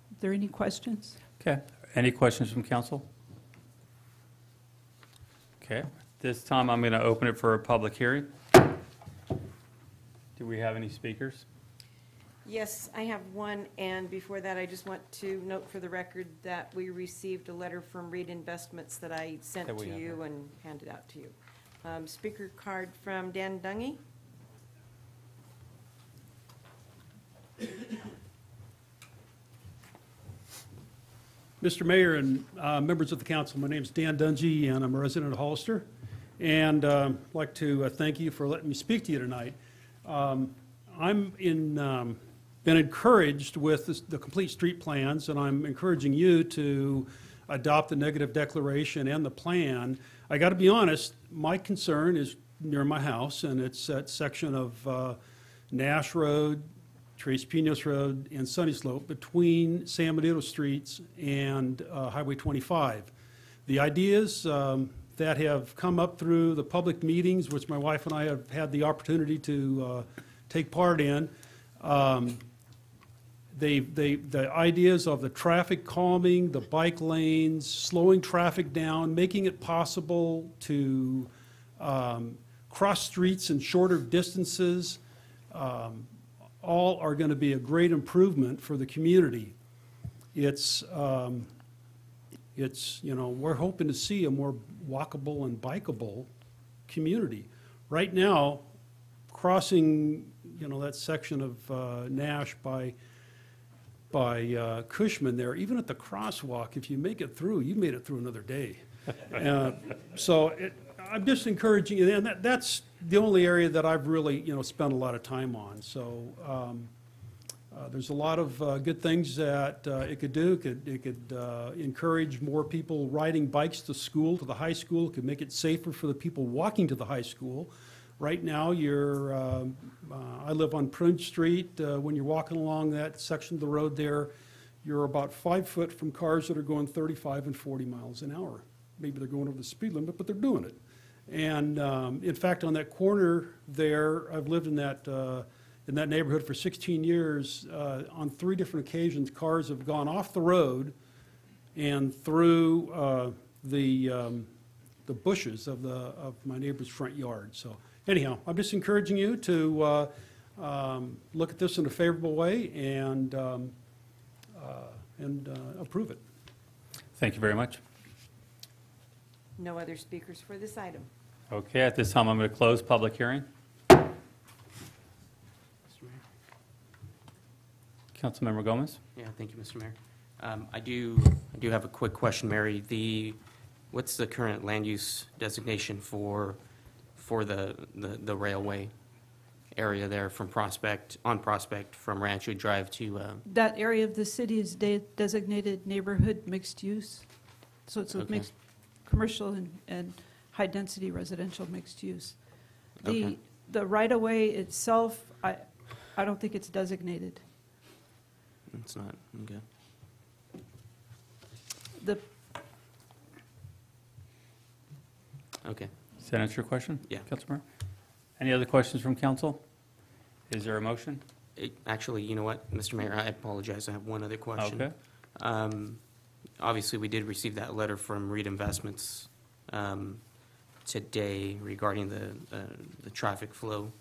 Are there any questions? Okay. Any questions from council? Okay. This time I'm going to open it for a public hearing. Do we have any speakers? Yes, I have one, and before that, I just want to note for the record that we received a letter from Reed Investments that I sent That we to have, you and handed out to you. Speaker card from Dan Dungy. Mr. Mayor and members of the council, my name is Dan Dungy, and I'm a resident of Hollister. And I'd like to thank you for letting me speak to you tonight. Been encouraged with the complete street plans, and I'm encouraging you to adopt the negative declaration and the plan. I got to be honest, my concern is near my house, and it's that section of Nash Road, Tres Pinos Road, and Sunny Slope between San Benito Streets and Highway 25. The ideas that have come up through the public meetings, which my wife and I have had the opportunity to take part in, the ideas of the traffic calming, the bike lanes, slowing traffic down, making it possible to cross streets in shorter distances, all are going to be a great improvement for the community. It's we're hoping to see a more walkable and bikeable community. Right now, crossing, that section of Nash by Cushman there, even at the crosswalk, if you make it through, you made it through another day. I'm just encouraging you, and that's the only area that I've really, spent a lot of time on. So there's a lot of good things that it could do. It could encourage more people riding bikes to school, to the high school. It could make it safer for the people walking to the high school. Right now, I live on Prune Street. When you're walking along that section of the road there, you're about 5 foot from cars that are going 35 and 40 miles an hour. Maybe they're going over the speed limit, but they're doing it. And in fact, on that corner there, I've lived in that neighborhood for 16 years. On 3 different occasions, cars have gone off the road and through the bushes of my neighbor's front yard. So anyhow, I'm just encouraging you to look at this in a favorable way and approve it. Thank you very much. No other speakers for this item. Okay, at this time, I'm going to close public hearing. Councilmember Gomez? Yeah, thank you, Mr. Mayor. I do have a quick question, Mary. What's the current land use designation for the railway area there from Prospect from Rancho Drive to? That area of the city is designated neighborhood mixed use. So it's a Okay. mixed commercial and high-density residential mixed use. Okay. The right-of-way itself, I don't think it's designated. It's not, okay. Okay. Does that answer your question? Yeah. Councilmember? Any other questions from council? Is there a motion? Actually, you know what, Mr. Mayor, I apologize. I have one other question. Okay. Obviously, we did receive that letter from Reed Investments today regarding the traffic flow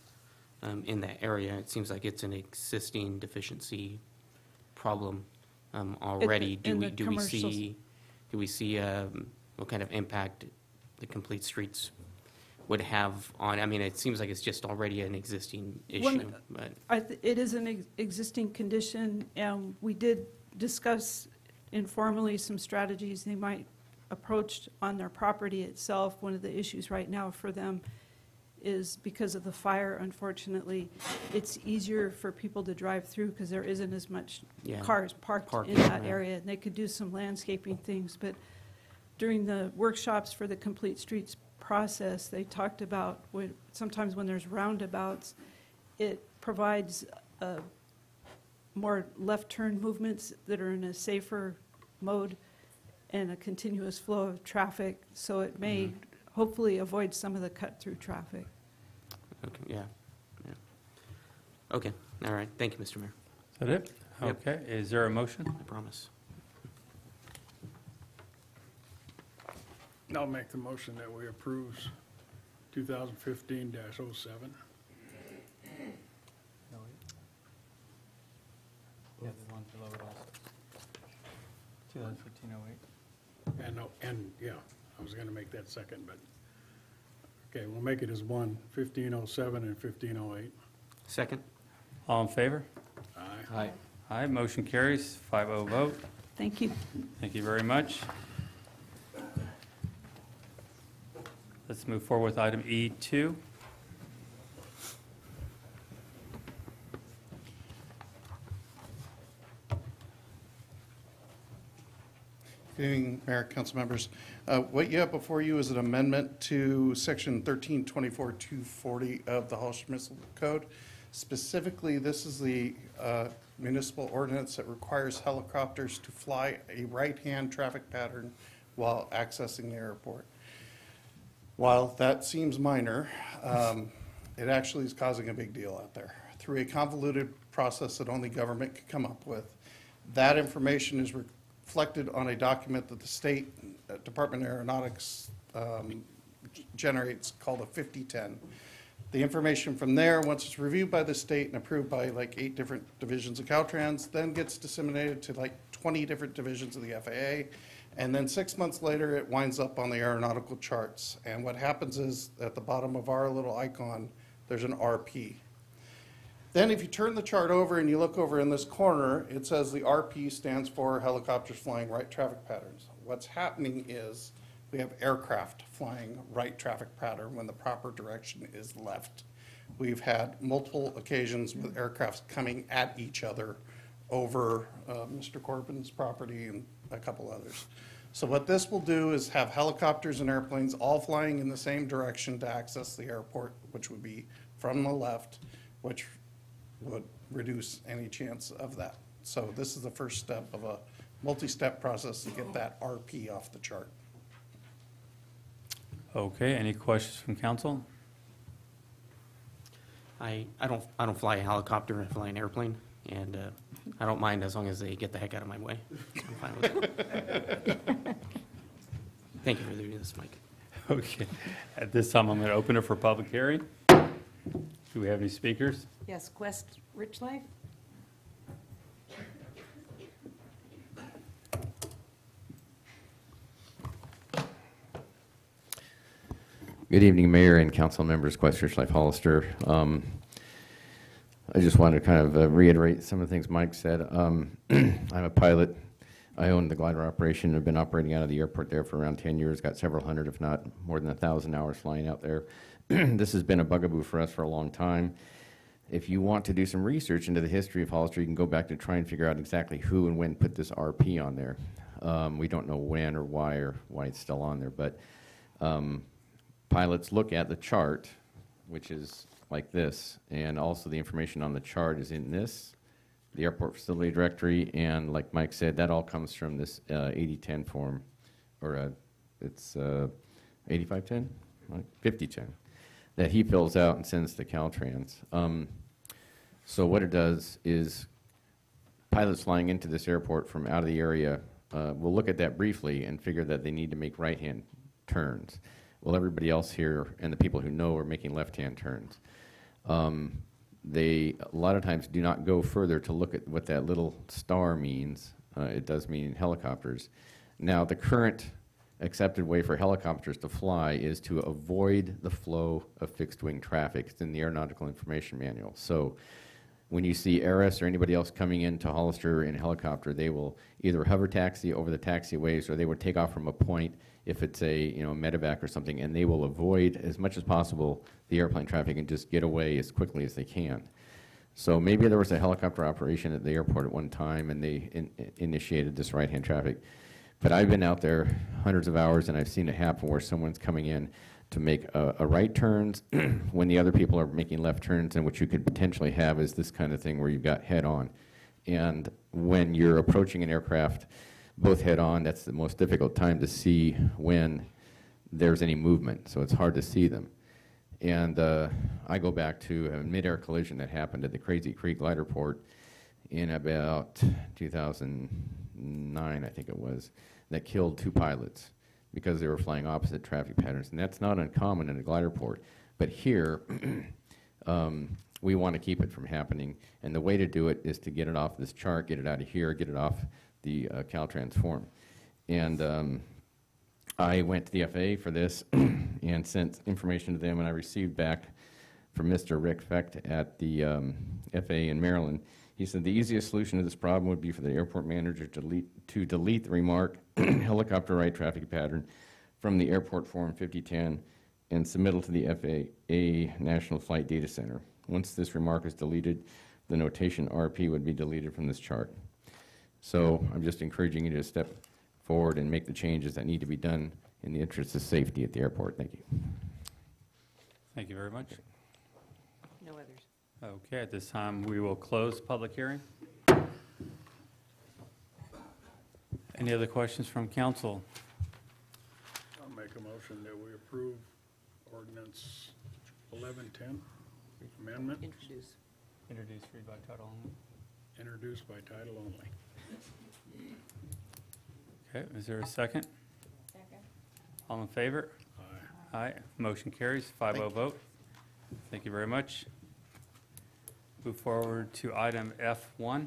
in that area. It seems like it's an existing deficiency problem already. In the Do we see what kind of impact the complete streets would have on? I mean, it seems like it's just already an existing issue, but It is an existing condition, and we did discuss informally some strategies they might approach on their property itself. One of the issues right now for them is because of the fire, unfortunately, it's easier for people to drive through because there isn't as much Yeah. cars parked Parking, in that right. area. And they could do some landscaping things, but during the workshops for the Complete Streets process, they talked about sometimes when there's roundabouts, it provides more left turn movements that are in a safer mode and a continuous flow of traffic, so it may hopefully avoid some of the cut-through traffic. Okay, yeah. Okay, all right, thank you, Mr. Mayor. Is that it? Yep. Okay, is there a motion? I promise. I'll make the motion that we approve 2015-07. Yeah, the one below it also. 2015-08. And, yeah, I was gonna make that second, but, okay, we'll make it as one, 1507 and 1508. Second? All in favor? Aye. Aye, motion carries, 5-0 vote. Thank you. Thank you very much. Let's move forward with item E2. Good evening, Mayor, council members. What you have before you is an amendment to section 1324-240 of the Hollister Municipal Code. Specifically, this is the municipal ordinance that requires helicopters to fly a right-hand traffic pattern while accessing the airport. While that seems minor, it actually is causing a big deal out there. Through a convoluted process that only government could come up with, that information is reflected on a document that the state Department of Aeronautics generates called a 5010. The information from there, once it's reviewed by the state and approved by like 8 different divisions of Caltrans, then gets disseminated to like 20 different divisions of the FAA. And then 6 months later, it winds up on the aeronautical charts. And what happens is at the bottom of our little icon, there's an RP. Then if you turn the chart over and you look over in this corner, it says the RP stands for helicopters flying right traffic patterns. What's happening is we have aircraft flying right traffic pattern when the proper direction is left. We've had multiple occasions with aircrafts coming at each other over Mr. Corbin's property and a couple others. So what this will do is have helicopters and airplanes all flying in the same direction to access the airport, which would be from the left, which would reduce any chance of that. So this is the first step of a multi-step process to get that RP off the chart. Okay, any questions from council? I don't fly a helicopter, I fly an airplane, and I don't mind as long as they get the heck out of my way. I'm fine with it. Thank you for doing this, Mike. Okay, at this time, I'm going to open it for public hearing. Do we have any speakers? Yes, Quest Rich Life? Good evening, Mayor and council members. Quest Rich Life Hollister. I just wanted to kind of reiterate some of the things Mike said. I'm a pilot. I own the glider operation. I've been operating out of the airport there for around 10 years, got several hundred, if not more than 1,000 hours flying out there. This has been a bugaboo for us for a long time. If you want to do some research into the history of Hollister, you can go back to try and figure out exactly who and when put this RP on there. We don't know when or why it's still on there, but pilots look at the chart, which is like this, and also the information on the chart is in this, the airport facility directory, and like Mike said, that all comes from this 8010 form, or it's 8510, 5010, that he fills out and sends to Caltrans. So what it does is pilots flying into this airport from out of the area will look at that briefly and figure that they need to make right-hand turns. Well, everybody else here and the people who know are making left-hand turns. They, a lot of times, do not go further to look at what that little star means. It does mean helicopters. Now, the current accepted way for helicopters to fly is to avoid the flow of fixed-wing traffic. It's in the Aeronautical Information Manual. So when you see ARIS or anybody else coming into Hollister in a helicopter, they will either hover taxi over the taxiways or they would take off from a point if it's a, you know, medevac or something, and they will avoid as much as possible the airplane traffic and just get away as quickly as they can. So maybe there was a helicopter operation at the airport at one time, and they initiated this right-hand traffic. But I've been out there hundreds of hours, and I've seen it happen where someone's coming in to make a right turns when the other people are making left turns, and what you could potentially have is this kind of thing where you've got head-on. And when you're approaching an aircraft both head-on, that's the most difficult time to see when there's any movement, so it's hard to see them. And I go back to a mid-air collision that happened at the Crazy Creek glider port in about 2009, I think it was, that killed 2 pilots because they were flying opposite traffic patterns. And that's not uncommon in a glider port. But here, we want to keep it from happening. And the way to do it is to get it off this chart, get it out of here, get it off the Caltrans form. And I went to the FAA for this and sent information to them, and I received back from Mr. Rick Fecht at the FAA in Maryland. He said the easiest solution to this problem would be for the airport manager to delete the remark helicopter right traffic pattern from the airport form 5010 and submittal to the FAA National Flight Data Center. Once this remark is deleted, the notation RP would be deleted from this chart. So I'm just encouraging you to step forward and make the changes that need to be done in the interest of safety at the airport. Thank you. Thank you very much. No others. Okay, at this time, we will close public hearing. Any other questions from council? I'll make a motion that we approve ordinance 1110, amendment, Introduce. Introduce, read by title only. introduced by title only. Okay, is there a second? Second. All in favor? Aye. Aye. Motion carries, 5-0 vote. Thank you very much. Move forward to item F1.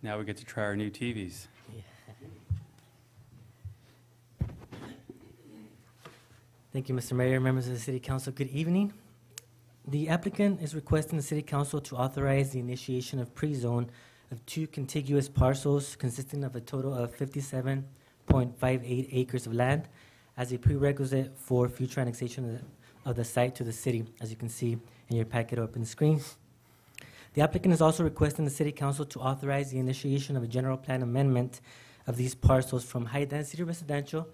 Now we get to try our new TVs. Thank you, Mr. Mayor, members of the City Council. Good evening. The applicant is requesting the City Council to authorize the initiation of pre-zone of 2 contiguous parcels consisting of a total of 57.58 acres of land as a prerequisite for future annexation of the site to the city, as you can see in your packet up on the screen. The applicant is also requesting the City Council to authorize the initiation of a general plan amendment of these parcels from high-density residential,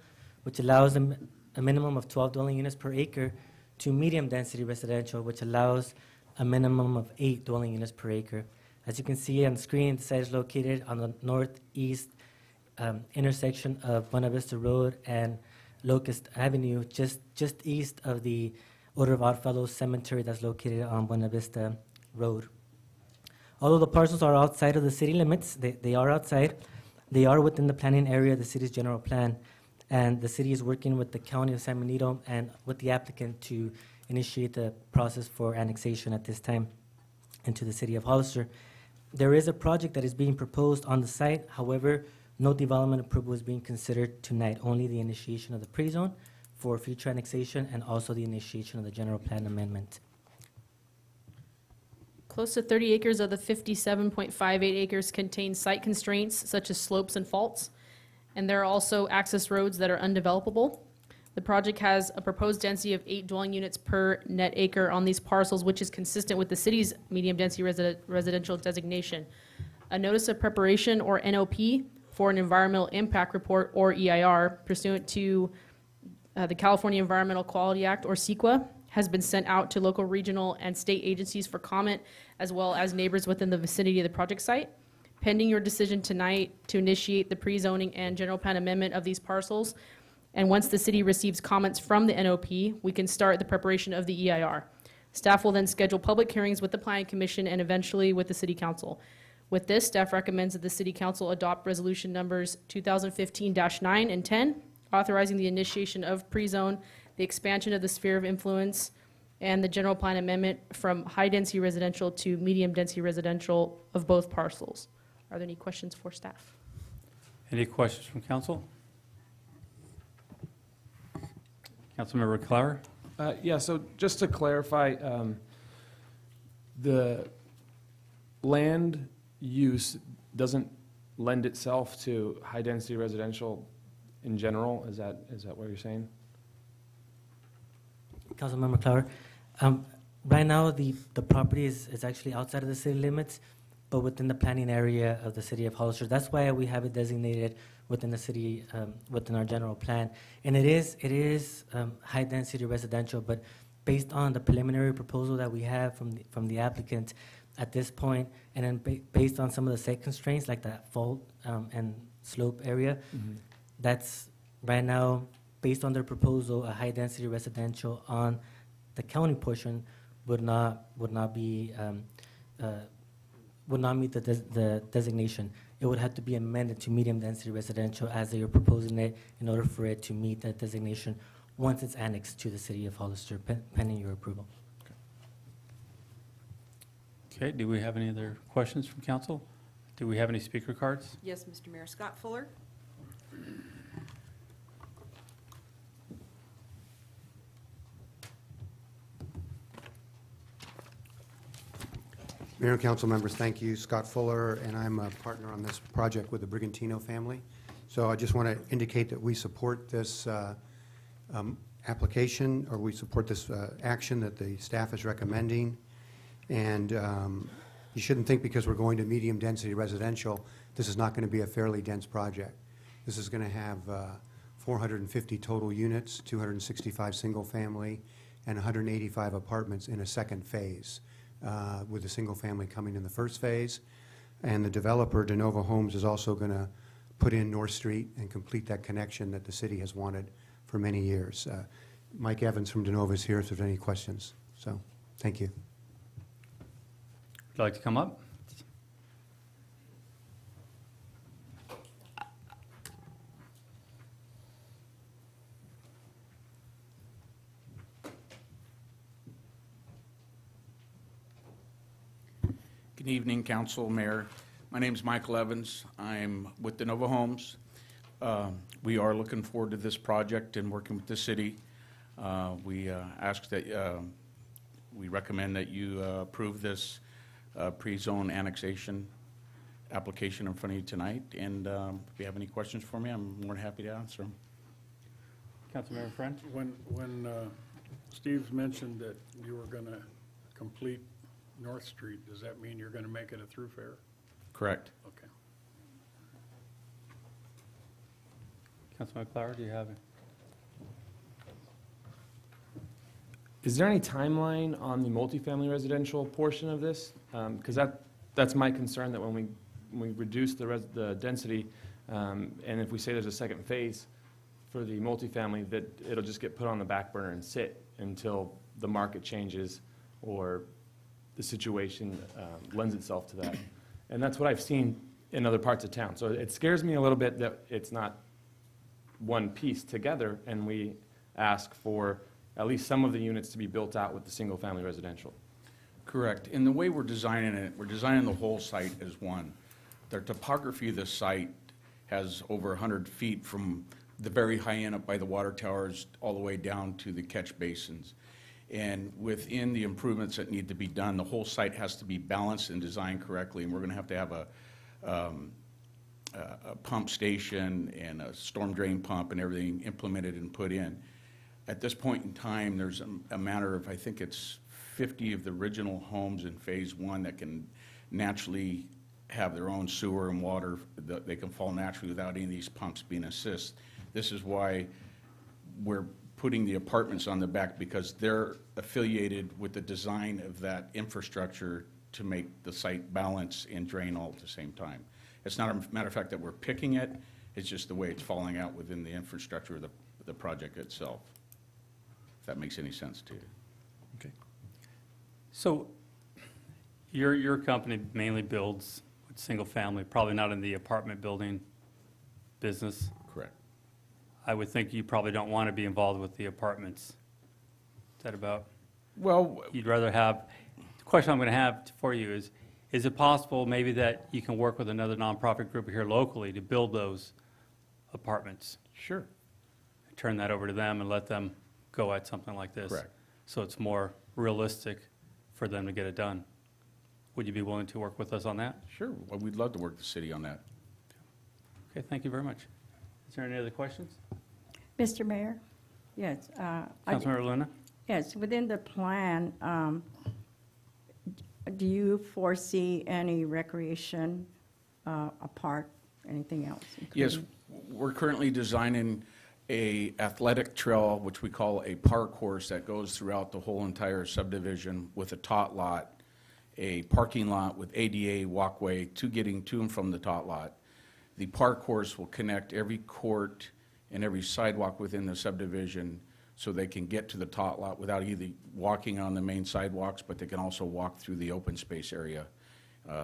which allows a minimum of 12 dwelling units per acre, to medium-density residential, which allows a minimum of 8 dwelling units per acre. As you can see on the screen, the site is located on the northeast intersection of Buena Vista Road and Locust Avenue, just east of the Order of Odd Fellows Cemetery that's located on Buena Vista Road. Although the parcels are outside of the city limits, they are outside, they are within the planning area of the city's general plan, and the city is working with the County of San Benito and with the applicant to initiate the process for annexation at this time into the city of Hollister. There is a project that is being proposed on the site. However, no development approval is being considered tonight, only the initiation of the pre-zone for future annexation and also the initiation of the general plan amendment. Close to 30 acres of the 57.58 acres contain site constraints such as slopes and faults, and there are also access roads that are undevelopable. The project has a proposed density of 8 dwelling units per net acre on these parcels, which is consistent with the city's medium-density residential designation. A notice of preparation, or NOP, for an environmental impact report, or EIR, pursuant to the California Environmental Quality Act, or CEQA, has been sent out to local, regional, and state agencies for comment, as well as neighbors within the vicinity of the project site. Pending your decision tonight to initiate the pre-zoning and general plan amendment of these parcels, and once the city receives comments from the NOP, we can start the preparation of the EIR. Staff will then schedule public hearings with the Planning Commission and eventually with the City Council. With this, staff recommends that the City Council adopt resolution numbers 2015-9 and 10, authorizing the initiation of pre-zone, the expansion of the sphere of influence, and the general plan amendment from high-density residential to medium-density residential of both parcels. Are there any questions for staff? Any questions from council? Councilmember Clower? Yeah, so just to clarify, the land use doesn't lend itself to high-density residential in general? Is that what you're saying? Councilmember Clower, right now, the property is actually outside of the city limits, but within the planning area of the city of Hollister. That's why we have it designated within the city, within our general plan. And it is high-density residential, but based on the preliminary proposal that we have from the applicant at this point, and then based on some of the site constraints, like that fault and slope area, that's right now, based on their proposal, a high-density residential on the county portion would not meet the designation. It would have to be amended to medium-density residential as they are proposing it in order for it to meet that designation once it's annexed to the city of Hollister, pending your approval. Okay, do we have any other questions from council? Do we have any speaker cards? Yes, Mr. Mayor. Scott Fuller? Mayor and council members, thank you. Scott Fuller, and I'm a partner on this project with the Brigantino family. So I just want to indicate that we support this application, or we support this action that the staff is recommending. And you shouldn't think because we're going to medium-density residential, this is not going to be a fairly dense project. This is going to have 450 total units, 265 single-family, and 185 apartments in a second phase, with the single-family coming in the first phase. And the developer, De Novo Homes, is also going to put in North Street and complete that connection that the city has wanted for many years. Mike Evans from De Novo is here if there's any questions. So, thank you. Would you like to come up? Good evening, Council, Mayor. My name is Michael Evans. I'm with De Novo Homes. We are looking forward to this project and working with the city. We ask that, we recommend that you approve this pre-zone annexation application in front of you tonight. And if you have any questions for me, I'm more than happy to answer them. Councilmember Friend? When Steve's mentioned that you were going to complete North Street, does that mean you're going to make it a throughfare? Correct. Okay. Councilmember Clower, do you have it? Is there any timeline on the multifamily residential portion of this? Because that's my concern, that when we reduce the density, and if we say there's a second phase for the multifamily, that it'll just get put on the back burner and sit until the market changes or the situation lends itself to that. And that's what I've seen in other parts of town. So it scares me a little bit that it's not one piece together, and we ask for at least some of the units to be built out with the single-family residential. Correct. In the way we're designing it, we're designing the whole site as one. The topography of the site has over 100 feet from the very high end up by the water towers all the way down to the catch basins. And within the improvements that need to be done, the whole site has to be balanced and designed correctly. And we're going to have a pump station and a storm drain pump and everything implemented and put in. At this point in time, there's a matter of, I think it's 50 of the original homes in phase one that can naturally have their own sewer and water. They can fall naturally without any of these pumps being assist. This is why we're putting the apartments on the back, because they're affiliated with the design of that infrastructure to make the site balance and drain all at the same time. It's not a matter of fact that we're picking it, it's just the way it's falling out within the infrastructure of the project itself, if that makes any sense to you. Okay. So your company mainly builds single family, probably not in the apartment building business? Correct. I would think you probably don't want to be involved with the apartments. Is that about? Well, you'd rather have, the question I'm going to have for you is it possible maybe that you can work with another nonprofit group here locally to build those apartments? Sure. Turn that over to them and let them go at something like this? Correct. So it's more realistic for them to get it done. Would you be willing to work with us on that? Sure, well, we'd love to work with the city on that. Okay, thank you very much. Is there any other questions? Mr. Mayor? Yes. Councilmember Luna? Yes, within the plan, do you foresee any recreation, a park, anything else? Yes, we're currently designing a athletic trail, which we call a park course, that goes throughout the whole entire subdivision with a tot lot, a parking lot with ADA walkway to getting to and from the tot lot. The park course will connect every court and every sidewalk within the subdivision so they can get to the tot lot without either walking on the main sidewalks, but they can also walk through the open space area.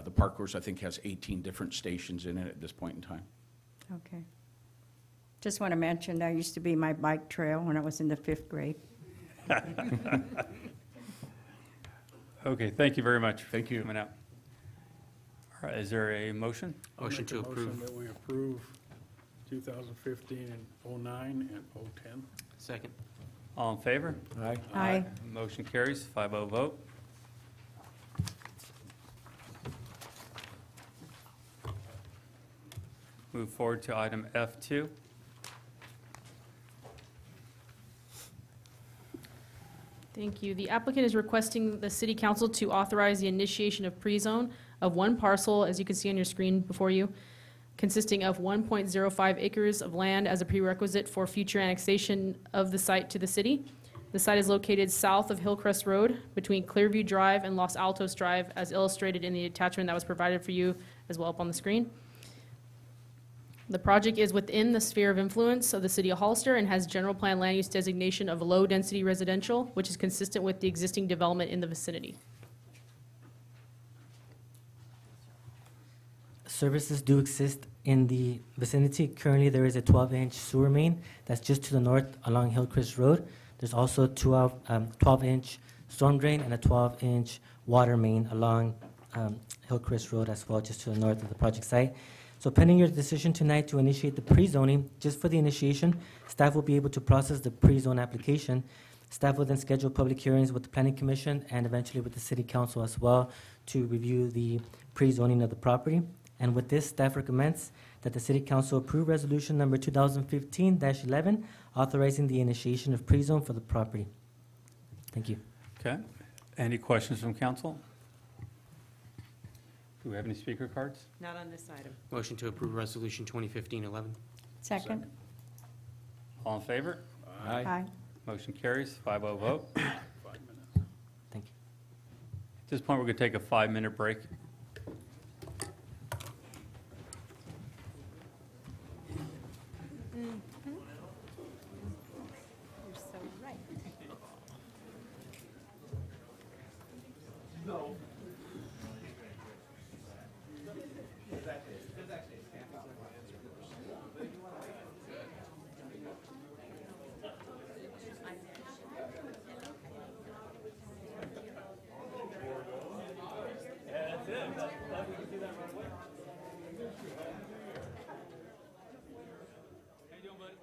The park course, I think, has 18 different stations in it at this point in time. Okay. Just want to mention, that used to be my bike trail when I was in the 5th grade. Okay, thank you very much. Thank you. For coming out. All right, is there a motion? Motion to Motion approve. that we approve 2015 and 09 and 010. Second. All in favor? Aye. Aye. Motion carries, 5-0 vote. Move forward to item F2. Thank you. The applicant is requesting the city council to authorize the initiation of pre-zone of one parcel, as you can see on your screen before you, consisting of 1.05 acres of land as a prerequisite for future annexation of the site to the city. The site is located south of Hillcrest Road between Clearview Drive and Los Altos Drive, as illustrated in the attachment that was provided for you as well up on the screen. The project is within the sphere of influence of the city of Hollister and has general plan land use designation of low-density residential, which is consistent with the existing development in the vicinity. Services do exist in the vicinity. Currently, there is a 12-inch sewer main that's just to the north along Hillcrest Road. There's also a 12-inch storm drain and a 12-inch water main along Hillcrest Road as well, just to the north of the project site. So pending your decision tonight to initiate the pre-zoning, just for the initiation, staff will be able to process the pre-zone application. Staff will then schedule public hearings with the Planning Commission and eventually with the City Council as well to review the pre-zoning of the property. And with this, staff recommends that the City Council approve Resolution Number 2015-11, authorizing the initiation of pre-zone for the property. Thank you. Okay. Any questions from council? Do we have any speaker cards? Not on this item. Motion to approve Resolution 2015-11. Second? All in favor? Aye. Motion carries, 5-0 vote. 5 minutes. Thank you. At this point, we're going to take a 5-minute break. You're so right. How you doing, buddy?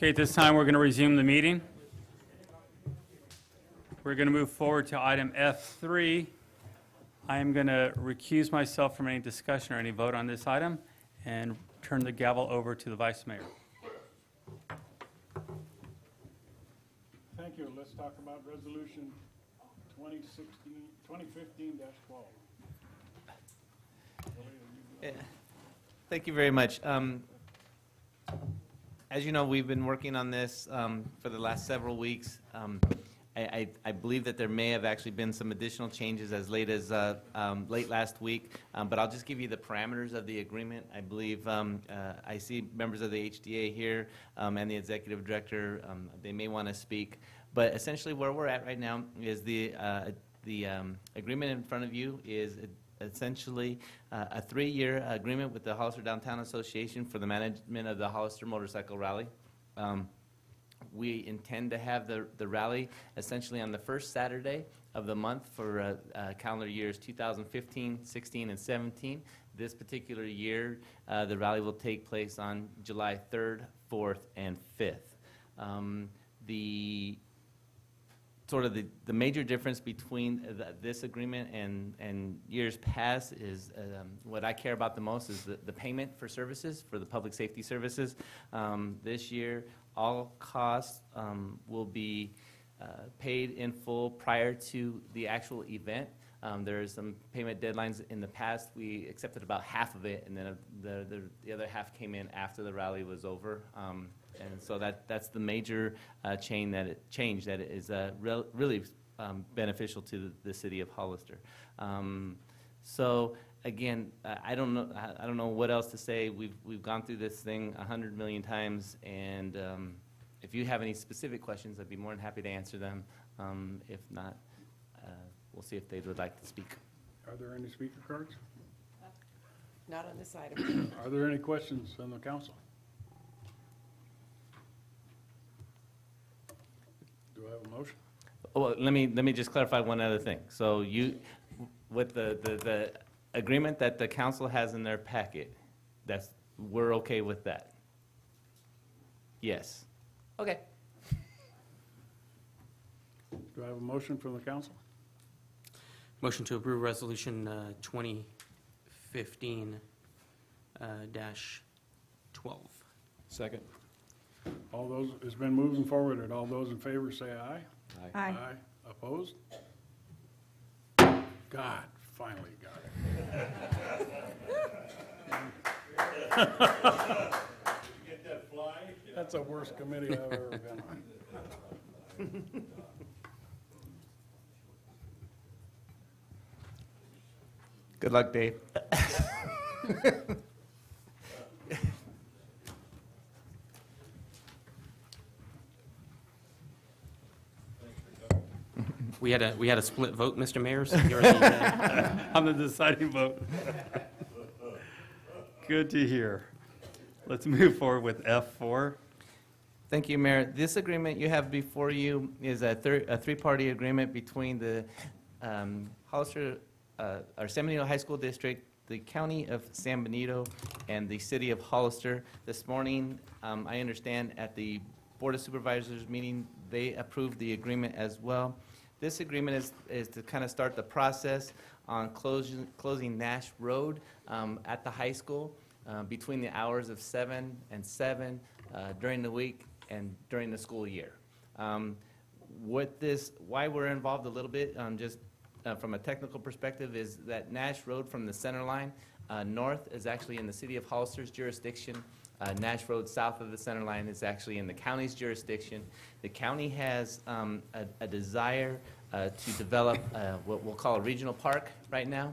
Okay, at this time, we're going to resume the meeting. We're going to move forward to item F3. I am going to recuse myself from any discussion or any vote on this item and turn the gavel over to the Vice Mayor. Thank you. Let's talk about Resolution 2015-12. Yeah. Thank you very much. As you know, we've been working on this for the last several weeks. I believe that there may have actually been some additional changes as late as late last week, but I'll just give you the parameters of the agreement. I believe I see members of the HDA here and the executive director. They may want to speak, but essentially where we're at right now is the agreement in front of you is essentially a 3-year agreement with the Hollister Downtown Association for the management of the Hollister Motorcycle Rally. We intend to have the rally essentially on the first Saturday of the month for calendar years 2015, 16, and 17. This particular year, the rally will take place on July 3rd, 4th, and 5th. The major difference between this agreement and years past is what I care about the most is the payment for services, for the public safety services. This year, all costs will be paid in full prior to the actual event. There are some payment deadlines in the past. We accepted about half of it, and then the other half came in after the rally was over. And so that's the major change that is really beneficial to the city of Hollister. So again, I don't know what else to say. We've gone through this thing 100 million times, and if you have any specific questions, I'd be more than happy to answer them. If not, we'll see if they would like to speak. Are there any speaker cards? Not on this item. Are there any questions from the council? Do I have a motion? Well, let me just clarify one other thing. So with the agreement that the council has in their packet, we're okay with that? Yes. Okay. Do I have a motion from the council? Motion to approve Resolution 2015-12. Second. All those, it's been moving forward, and all those in favor say aye. Aye. Aye. Opposed? God, finally got it. Get that fly? That's the worst committee I've ever been on. Good luck, Dave. We had a split vote, Mr. Mayor, so you're the, On the deciding vote. Good to hear. Let's move forward with F4. Thank you, Mayor. This agreement you have before you is a three-party agreement between the Hollister, or San Benito High School District, the County of San Benito, and the City of Hollister. This morning, I understand at the Board of Supervisors meeting, they approved the agreement as well. This agreement is to kind of start the process on closing Nash Road at the high school between the hours of 7 and 7 during the week and during the school year. Why we're involved a little bit, just from a technical perspective, is that Nash Road from the center line north is actually in the City of Hollister's jurisdiction. Nash Road south of the center line is actually in the county's jurisdiction. The county has a desire to develop what we'll call a regional park right now.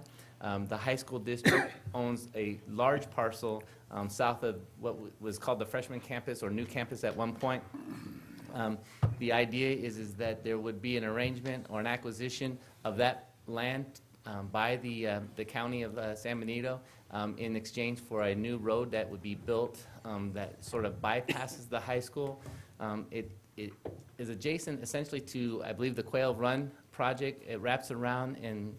The high school district owns a large parcel south of what was called the freshman campus or new campus at one point. The idea is that there would be an arrangement or an acquisition of that land by the county of San Benito in exchange for a new road that would be built that sort of bypasses the high school. It is adjacent essentially to, I believe, the Quail Run project. It wraps around, and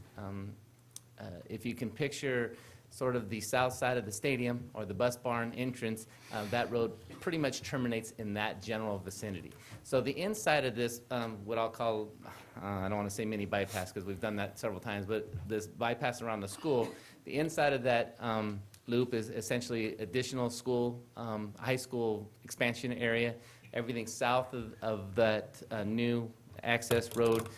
if you can picture sort of the south side of the stadium or the bus barn entrance, that road pretty much terminates in that general vicinity. So the inside of this, what I'll call, I don't want to say mini bypass because we've done that several times, but this bypass around the school, the inside of that loop is essentially additional school, high school expansion area. Everything south of that new access road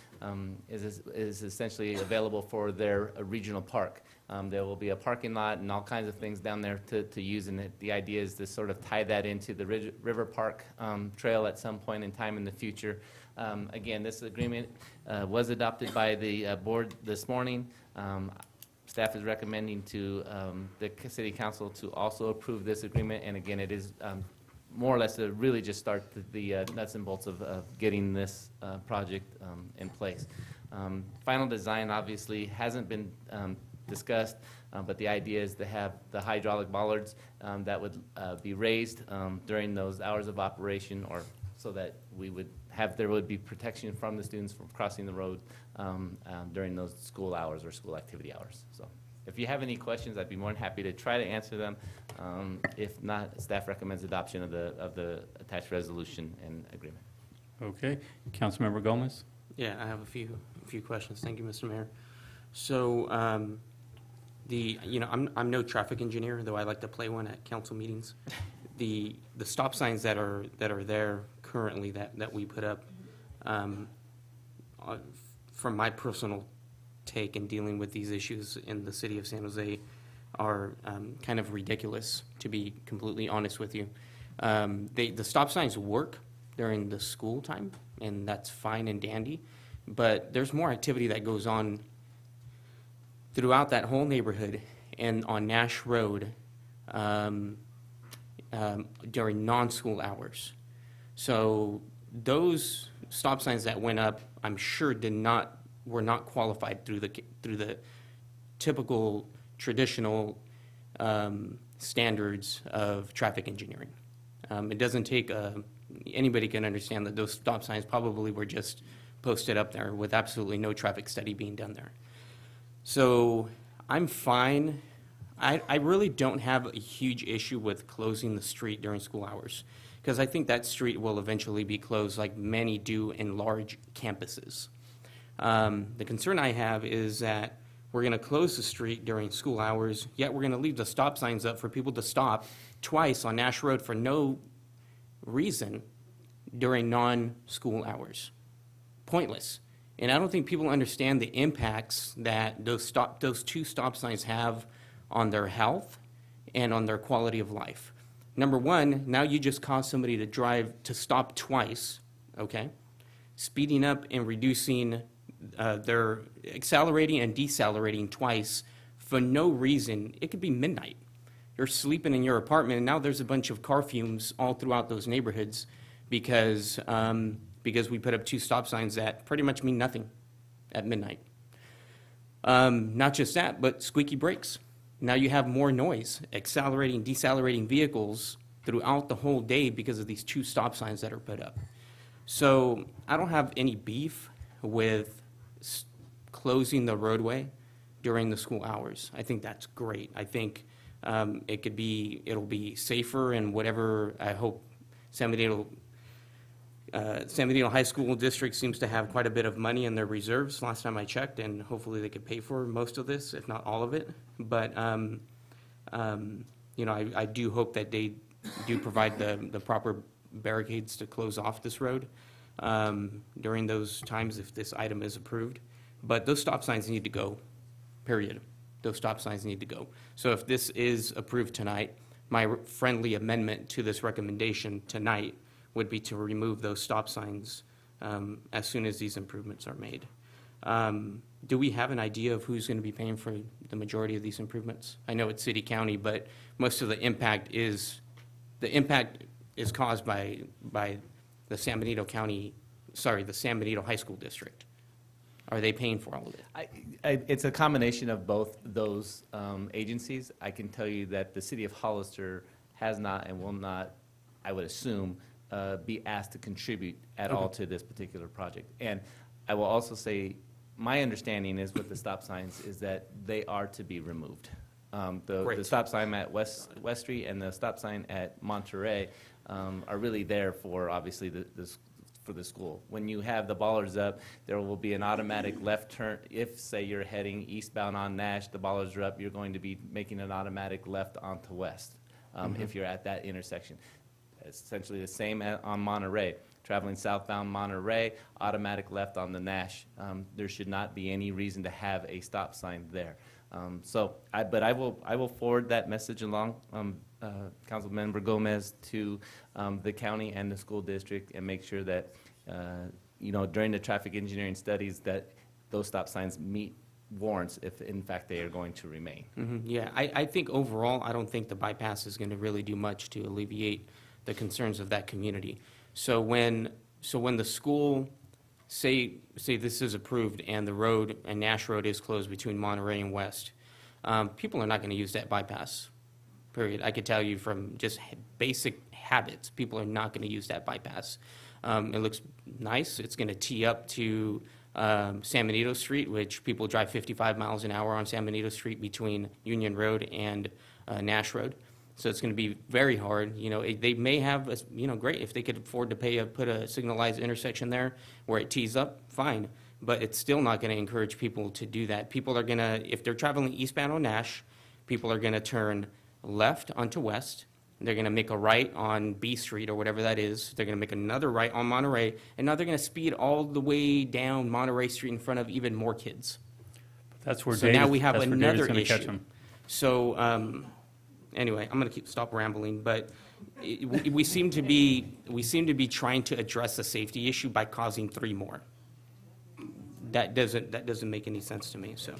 is essentially available for their regional park. There will be a parking lot and all kinds of things down there to use, and the idea is to sort of tie that into the River Park Trail at some point in time in the future. Again, this agreement was adopted by the board this morning. Staff is recommending to the City Council to also approve this agreement, and again, it is more or less to really just start the nuts and bolts of getting this project in place. Final design obviously hasn't been discussed, but the idea is to have the hydraulic bollards that would be raised during those hours of operation, or so that there would be protection from the students from crossing the road during those school hours or school activity hours. So if you have any questions, I'd be more than happy to try to answer them. If not, staff recommends adoption of the attached resolution and agreement. Okay. Councilmember Gomez? Yeah, I have a few questions. Thank you, Mr. Mayor. So, I'm no traffic engineer, though I like to play one at council meetings. The stop signs that are there currently that we put up, from my personal take in dealing with these issues in the city of San Jose, are kind of ridiculous, to be completely honest with you. The stop signs work during the school time, and that's fine and dandy, but there's more activity that goes on throughout that whole neighborhood and on Nash Road during non-school hours. So those stop signs that went up, I'm sure were not qualified through the typical traditional standards of traffic engineering. It doesn't take anybody can understand that those stop signs probably were just posted up there with absolutely no traffic study being done there. So I'm fine. I really don't have a huge issue with closing the street during school hours, because I think that street will eventually be closed like many do in large campuses. The concern I have is that we're going to close the street during school hours, yet we're going to leave the stop signs up for people to stop twice on Nash Road for no reason during non-school hours. Pointless. And I don't think people understand the impacts that those two stop signs have on their health and on their quality of life. Number one, now you just caused somebody to stop twice, okay? Speeding up and reducing, they're accelerating and decelerating twice for no reason. It could be midnight. You're sleeping in your apartment, and now there's a bunch of car fumes all throughout those neighborhoods because we put up two stop signs that pretty much mean nothing at midnight. Not just that, but squeaky brakes. Now you have more noise, accelerating, decelerating vehicles throughout the whole day because of these two stop signs that are put up. So I don't have any beef with closing the roadway during the school hours. I think that's great. I think it'll be safer, and whatever, I hope San Benito High School District seems to have quite a bit of money in their reserves last time I checked, and hopefully they could pay for most of this, if not all of it. But, I do hope that they do provide the proper barricades to close off this road during those times if this item is approved. But those stop signs need to go, period. Those stop signs need to go. So if this is approved tonight, my friendly amendment to this recommendation tonight would be to remove those stop signs as soon as these improvements are made. Do we have an idea of who's going to be paying for the majority of these improvements? I know it's city county, but most of the impact is caused by the San Benito High School District. Are they paying for all of it? It's a combination of both those agencies. I can tell you that the city of Hollister has not and will not, I would assume, be asked to contribute at all to this particular project. And I will also say, my understanding is with the stop signs is that they are to be removed. The stop sign at West Street and the stop sign at Monterey are really there for, obviously, for the school. When you have the bollards up, there will be an automatic left turn. If, say, you're heading eastbound on Nash, the bollards are up, you're going to be making an automatic left onto West if you're at that intersection. Essentially the same on Monterey. Traveling southbound Monterey, automatic left on the Nash. There should not be any reason to have a stop sign there. But I will forward that message along, Councilmember Gomez, to the county and the school district, and make sure that, during the traffic engineering studies, that those stop signs meet warrants if in fact they are going to remain. Yeah, I think overall, I don't think the bypass is going to really do much to alleviate the concerns of that community. So when the school, say this is approved and the road, and Nash Road is closed between Monterey and West, people are not going to use that bypass, period. I could tell you from just basic habits, people are not going to use that bypass. It looks nice. It's going to tee up to San Benito Street, which people drive 55 miles an hour on San Benito Street between Union Road and Nash Road. So it's going to be very hard. They may have, great, if they could afford to put a signalized intersection there where it tees up, fine. But it's still not going to encourage people to do that. People are going to, if they're traveling eastbound on Nash, people are going to turn left onto West. They're going to make a right on B Street or whatever that is. They're going to make another right on Monterey. And now they're going to speed all the way down Monterey Street in front of even more kids. That's where So now we have that's where another David's gonna catch issue. 'em. So, anyway, I'm going to stop rambling, but we seem to be trying to address a safety issue by causing 3 more. That doesn't make any sense to me, so.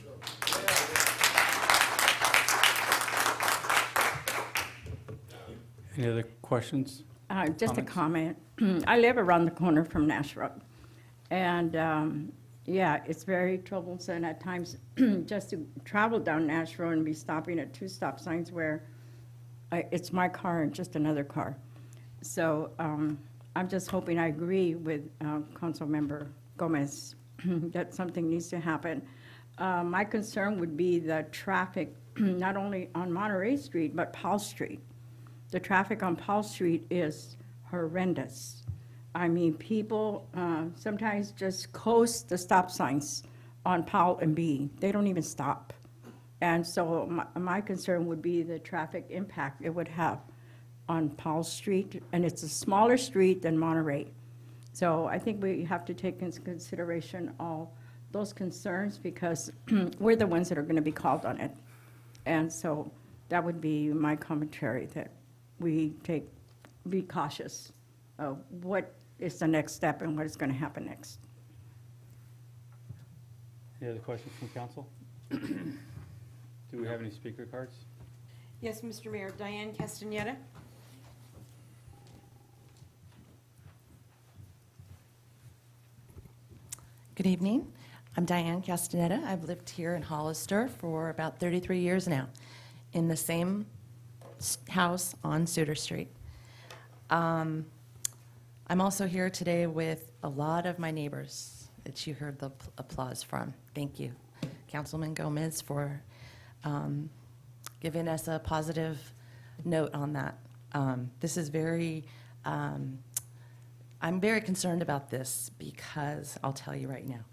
Any other questions? Just a Comments? comment. I live around the corner from Nash Road. And, yeah, it's very troublesome at times just to travel down Nash Road and be stopping at 2 stop signs where it's my car and just another car. So I'm just hoping, I agree with Councilmember Gomez that something needs to happen. My concern would be the traffic, not only on Monterey Street, but Powell Street. The traffic on Powell Street is horrendous. I mean, people sometimes just coast the stop signs on Powell and B. They don't even stop. And so my concern would be the traffic impact it would have on Powell Street, and it's a smaller street than Monterey. So I think we have to take into consideration all those concerns because we're the ones that are going to be called on it. And so that would be my commentary, that we be cautious of what is the next step and what is going to happen next. Any other questions from council? Do we have any speaker cards? Yes, Mr. Mayor. Diane Castaneda. Good evening. I'm Diane Castaneda. I've lived here in Hollister for about 33 years now, in the same house on Suter Street. I'm also here today with a lot of my neighbors that you heard the applause from. Thank you, Councilman Gomez, for giving us a positive note on that. This is very, I'm very concerned about this because I'll tell you right now.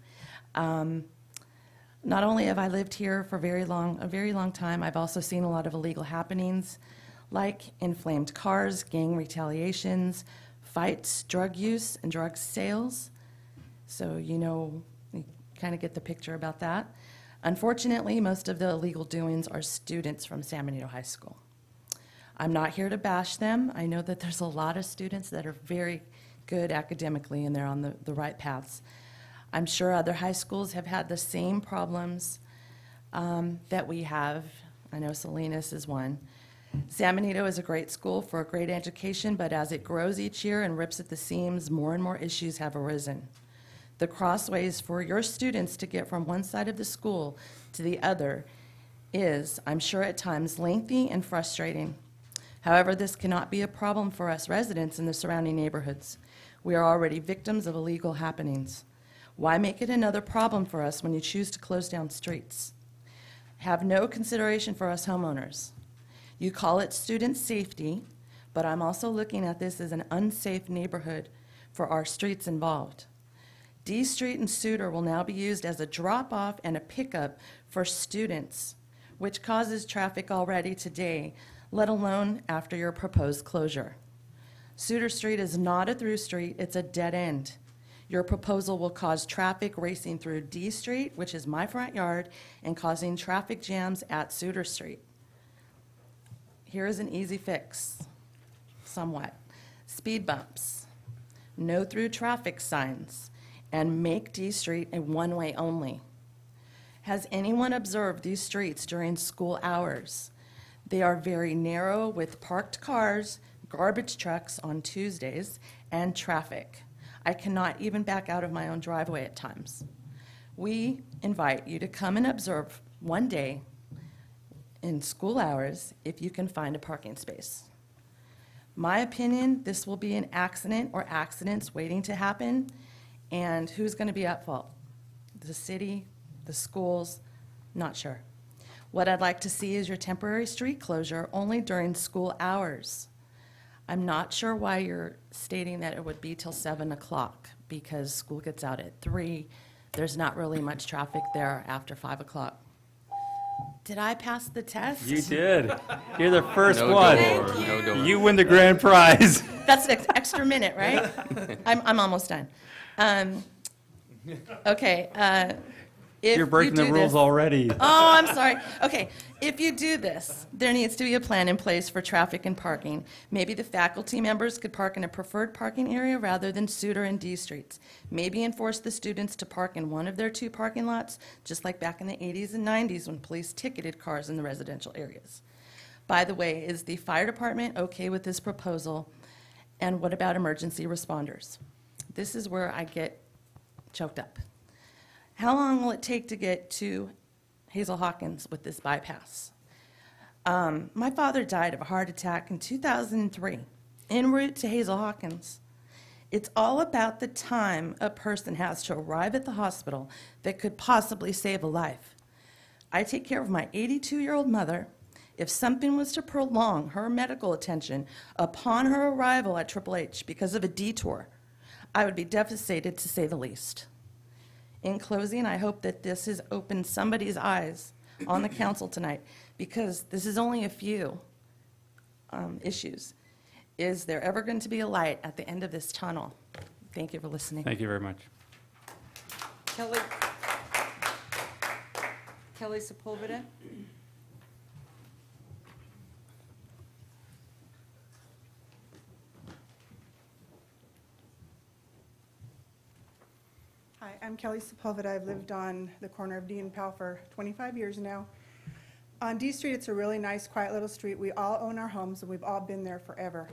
Not only have I lived here for a very long time, I've also seen a lot of illegal happenings like inflamed cars, gang retaliations, fights, drug use, and drug sales. So, you kind of get the picture about that. Unfortunately, most of the illegal doings are students from San Benito High School. I'm not here to bash them. I know that there's a lot of students that are very good academically and they're on the right paths. I'm sure other high schools have had the same problems that we have. I know Salinas is one. San Benito is a great school for a great education, but as it grows each year and rips at the seams, more and more issues have arisen. The crossways for your students to get from one side of the school to the other is, I'm sure at times, lengthy and frustrating. However, this cannot be a problem for us residents in the surrounding neighborhoods. We are already victims of illegal happenings. Why make it another problem for us when you choose to close down streets? Have no consideration for us homeowners. You call it student safety, but I'm also looking at this as an unsafe neighborhood for our streets involved. D Street and Suter will now be used as a drop-off and a pickup for students, which causes traffic already today, let alone after your proposed closure. Suter Street is not a through street, it's a dead end. Your proposal will cause traffic racing through D Street, which is my front yard, and causing traffic jams at Suter Street. Here is an easy fix, somewhat. Speed bumps, no through traffic signs, and make D Street a one-way only. Has anyone observed these streets during school hours? They are very narrow with parked cars, garbage trucks on Tuesdays, and traffic. I cannot even back out of my own driveway at times. We invite you to come and observe one day in school hours if you can find a parking space. My opinion, this will be an accident or accidents waiting to happen, and who's going to be at fault? The city, the schools, not sure. What I'd like to see is your temporary street closure only during school hours. I'm not sure why you're stating that it would be till 7 o'clock, because school gets out at 3. There's not really much traffic there after 5 o'clock. Did I pass the test? You did. You're the first No one. door, no door. You win the grand prize. That's an extra minute, right? I'm almost done. Okay. If You're breaking you the do rules this- already. Oh, I'm sorry. Okay, if you do this, there needs to be a plan in place for traffic and parking. Maybe the faculty members could park in a preferred parking area rather than Suter and D Streets. Maybe enforce the students to park in one of their 2 parking lots, just like back in the 80s and 90s when police ticketed cars in the residential areas. By the way, is the fire department okay with this proposal? And what about emergency responders? This is where I get choked up. How long will it take to get to Hazel Hawkins with this bypass? My father died of a heart attack in 2003, en route to Hazel Hawkins. It's all about the time a person has to arrive at the hospital that could possibly save a life. I take care of my 82-year-old mother. If something was to prolong her medical attention upon her arrival at Triple H because of a detour, I would be devastated, to say the least. In closing, I hope that this has opened somebody's eyes on the council tonight, because this is only a few issues. Is there ever going to be a light at the end of this tunnel? Thank you for listening. Thank you very much. Kelly Sepulveda? Hi, I'm Kelly Sepulveda. I've lived on the corner of D and Powell for 25 years now. On D Street, it's a really nice, quiet little street. We all own our homes, and we've all been there forever.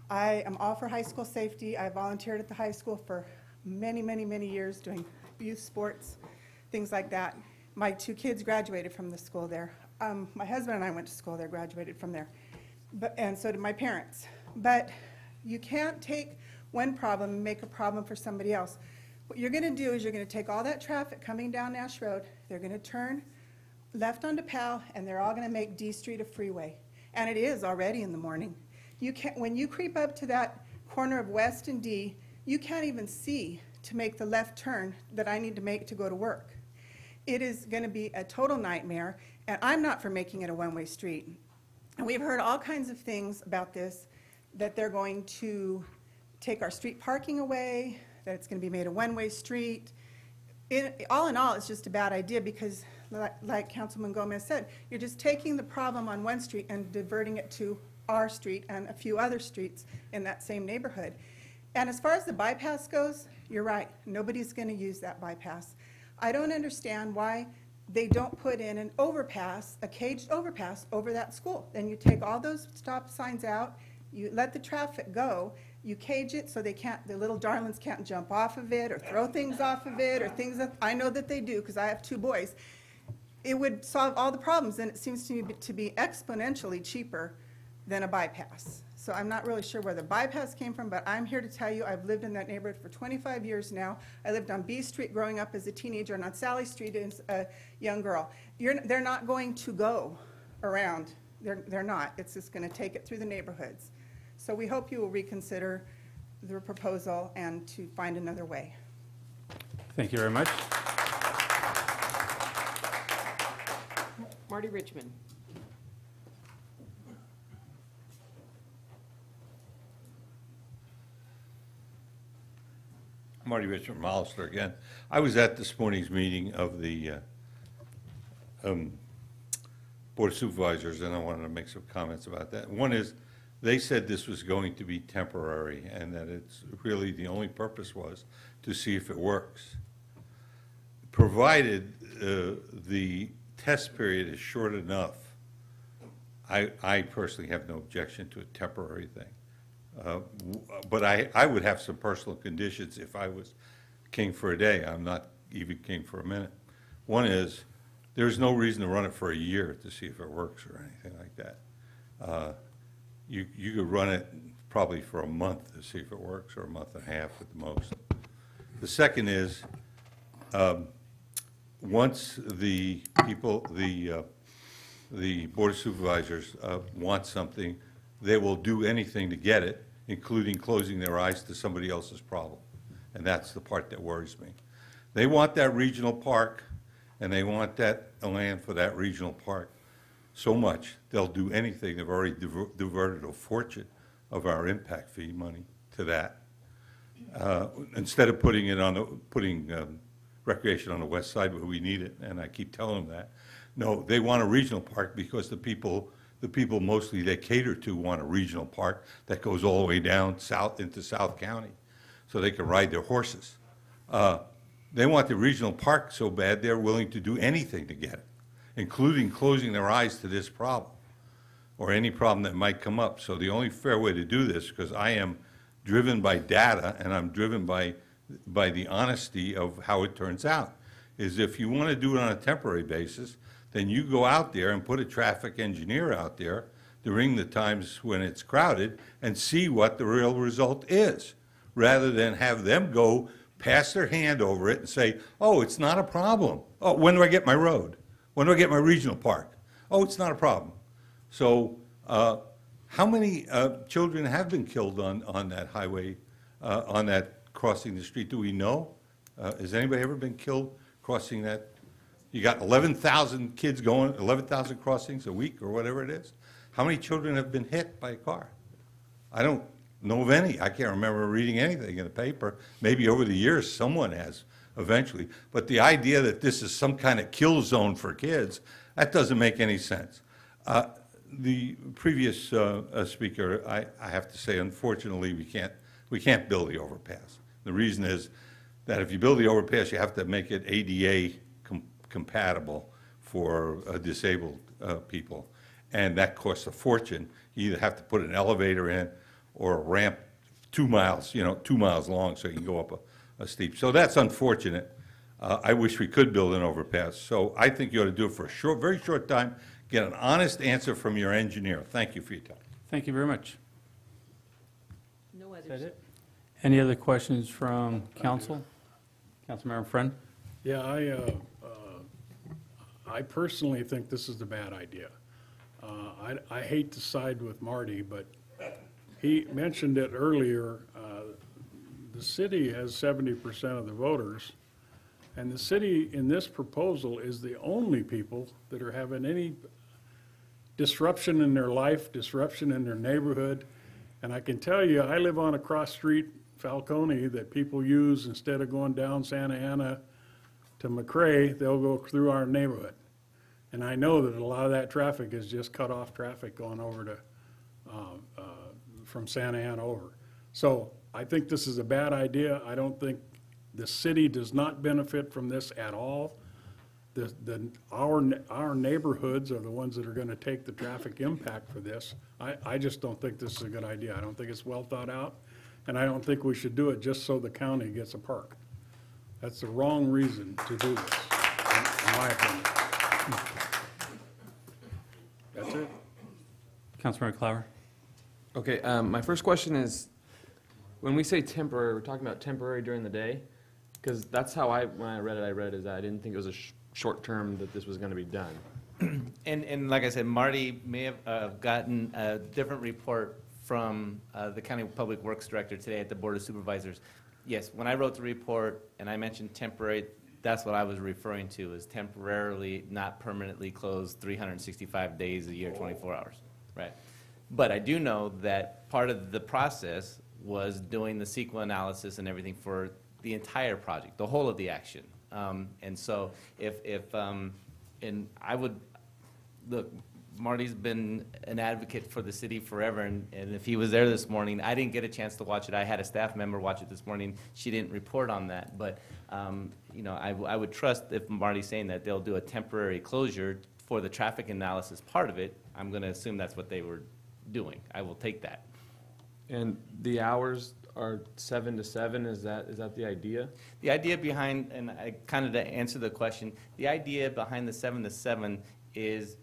I am all for high school safety. I volunteered at the high school for many, many, many years doing youth sports, things like that. My 2 kids graduated from the school there. My husband and I went to school there, graduated from there, and so did my parents. But you can't take one problem and make a problem for somebody else. What you're going to do is you're going to take all that traffic coming down Nash Road, they're going to turn left onto Powell, and they're all going to make D Street a freeway. And it is already in the morning. You can't, when you creep up to that corner of West and D, you can't even see to make the left turn that I need to make to go to work. It is going to be a total nightmare, and I'm not for making it a one-way street. And we've heard all kinds of things about this, that they're going to take our street parking away, that it's going to be made a one-way street. All in all, it's just a bad idea, because like Councilman Gomez said, you're just taking the problem on one street and diverting it to our street and a few other streets in that same neighborhood. And as far as the bypass goes, you're right, nobody's going to use that bypass. I don't understand why they don't put in an overpass, a caged overpass over that school. Then you take all those stop signs out, you let the traffic go, you cage it so they can't, the little darlings can't jump off of it or throw things off of it, or things that I know that they do because I have 2 boys. It would solve all the problems, and it seems to me to be exponentially cheaper than a bypass. So I'm not really sure where the bypass came from, but I'm here to tell you I've lived in that neighborhood for 25 years now. I lived on B Street growing up as a teenager, and on Sally Street as a young girl. They're not going to go around. They're not. It's just going to take it through the neighborhoods. So we hope you will reconsider the proposal and to find another way. Thank you very much. Marty Richmond. Marty Richmond from Hollister again. I was at this morning's meeting of the Board of Supervisors, and I wanted to make some comments about that. One is, they said this was going to be temporary, and that it's really the only purpose was to see if it works. Provided the test period is short enough, I personally have no objection to a temporary thing. But I would have some personal conditions if I was king for a day. I'm not even king for a minute. One is, there's no reason to run it for a year to see if it works or anything like that. You could run it probably for a month to see if it works, or a month and a half at the most. The second is, once the people, the Board of Supervisors want something, they will do anything to get it, including closing their eyes to somebody else's problem. And that's the part that worries me. They want that regional park, and they want that land for that regional park so much, they'll do anything. They've already diverted a fortune of our impact fee money to that. Instead of putting it on recreation on the west side where we need it, and I keep telling them that. No, they want a regional park because the people mostly they cater to want a regional park that goes all the way down south into South County so they can ride their horses. They want the regional park so bad they're willing to do anything to get it, including closing their eyes to this problem or any problem that might come up. So the only fair way to do this, because I am driven by data and I'm driven by the honesty of how it turns out, is if you want to do it on a temporary basis, then you go out there and put a traffic engineer out there during the times when it's crowded and see what the real result is, rather than have them go pass their hand over it and say, oh, it's not a problem. Oh, when do I get my road? When do I get my regional park? Oh, it's not a problem. So how many children have been killed on that highway, on that crossing the street? Do we know? Has anybody ever been killed crossing that? You got 11,000 kids going, 11,000 crossings a week or whatever it is. How many children have been hit by a car? I don't know of any. I can't remember reading anything in the paper. Maybe over the years someone has eventually. But the idea that this is some kind of kill zone for kids, that doesn't make any sense. The previous speaker, I have to say, unfortunately, we can't build the overpass. The reason is that if you build the overpass, you have to make it ADA compatible for disabled people, and that costs a fortune. You either have to put an elevator in or a ramp 2 miles, 2 miles long, so you can go up a steep. So that's unfortunate. I wish we could build an overpass. So I think you ought to do it for a very short time. Get an honest answer from your engineer. Thank you for your time. Thank you very much. No others. Is that it? Any other questions from council? Councilmember Friend? Yeah, I personally think this is a bad idea. I hate to side with Marty, but he mentioned it earlier. The city has 70% of the voters, and the city in this proposal is the only people that are having any disruption in their life, disruption in their neighborhood. And I can tell you, I live on a cross street, Falcone, that people use instead of going down Santa Ana to McRae, they'll go through our neighborhood. And I know that a lot of that traffic is just cut off traffic going over to, from Santa Ana over. So I think this is a bad idea. I don't think the city does not benefit from this at all. Our neighborhoods are the ones that are going to take the traffic impact for this. I just don't think this is a good idea. I don't think it's well thought out, and I don't think we should do it just so the county gets a park. That's the wrong reason to do this, in my opinion. That's it. Councilmember Clower? Okay, my first question is, when we say temporary, we're talking about temporary during the day? Because that's how when I read it is that I didn't think it was a short term that this was going to be done. And like I said, Marty may have gotten a different report from the County Public Works Director today at the Board of Supervisors. Yes, when I wrote the report and I mentioned temporary, that's what I was referring to, is temporarily, not permanently closed 365 days a year, 24 hours, right? But I do know that part of the process was doing the CEQA analysis and everything for the entire project, the whole of the action. And so and I would, look, Marty's been an advocate for the city forever, and if he was there this morning, I didn't get a chance to watch it. I had a staff member watch it this morning. She didn't report on that, but you know, I would trust if Marty's saying that they'll do a temporary closure for the traffic analysis part of it. I'm going to assume that's what they were doing. I will take that. And the hours are 7 to 7, is that the idea? The idea behind, and I kind of to answer the question, the idea behind the 7 to 7 is,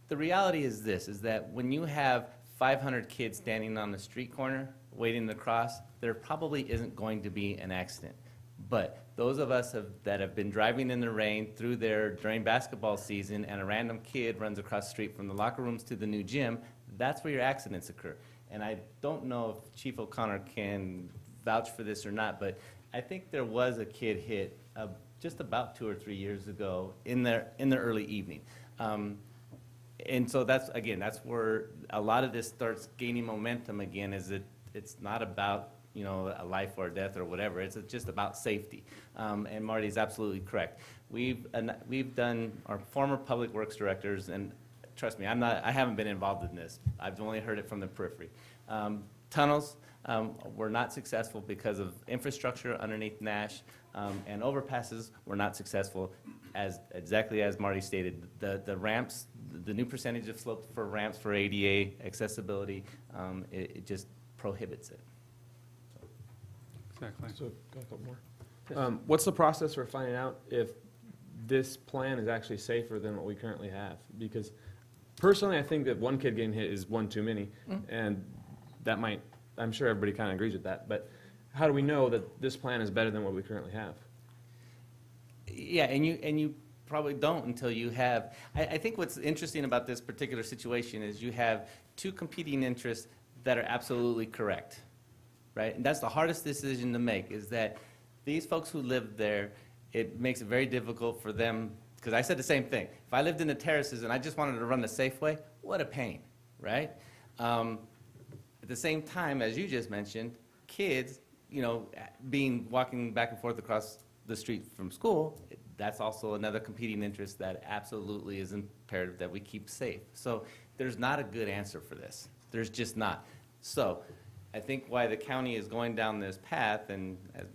the reality is this, is that when you have 500 kids standing on the street corner waiting to cross, there probably isn't going to be an accident. But those of us that have been driving in the rain through there during basketball season and a random kid runs across the street from the locker rooms to the new gym, that's where your accidents occur. And I don't know if Chief O'Connor can vouch for this or not, but I think there was a kid hit just about 2 or 3 years ago in the early evening. And so that's where a lot of this starts gaining momentum again, is that it's not about, you know, a life or death or whatever. It's just about safety. And Marty's absolutely correct. We've done, our former public works directors, and trust me, I haven't been involved in this. I've only heard it from the periphery. Tunnels were not successful because of infrastructure underneath Nash, and overpasses were not successful, exactly as Marty stated. The ramps, the new percentage of slope for ramps for ADA accessibility, it just prohibits it. Exactly. So, got a couple more. What's the process for finding out if this plan is actually safer than what we currently have? Because personally, I think that one kid getting hit is one too many, and that might, I'm sure everybody kind of agrees with that, but how do we know that this plan is better than what we currently have? Yeah, and you probably don't until you have, I think what's interesting about this particular situation is you have two competing interests that are absolutely correct, right? And that's the hardest decision to make, is that these folks who live there, it makes it very difficult for them, because I said the same thing. If I lived in the terraces and I just wanted to run the Safeway, what a pain, right? At the same time, as you just mentioned, kids, you know, walking back and forth across the street from school, that's also another competing interest that absolutely is imperative that we keep safe. So there's not a good answer for this. There's just not. So I think why the county is going down this path, and as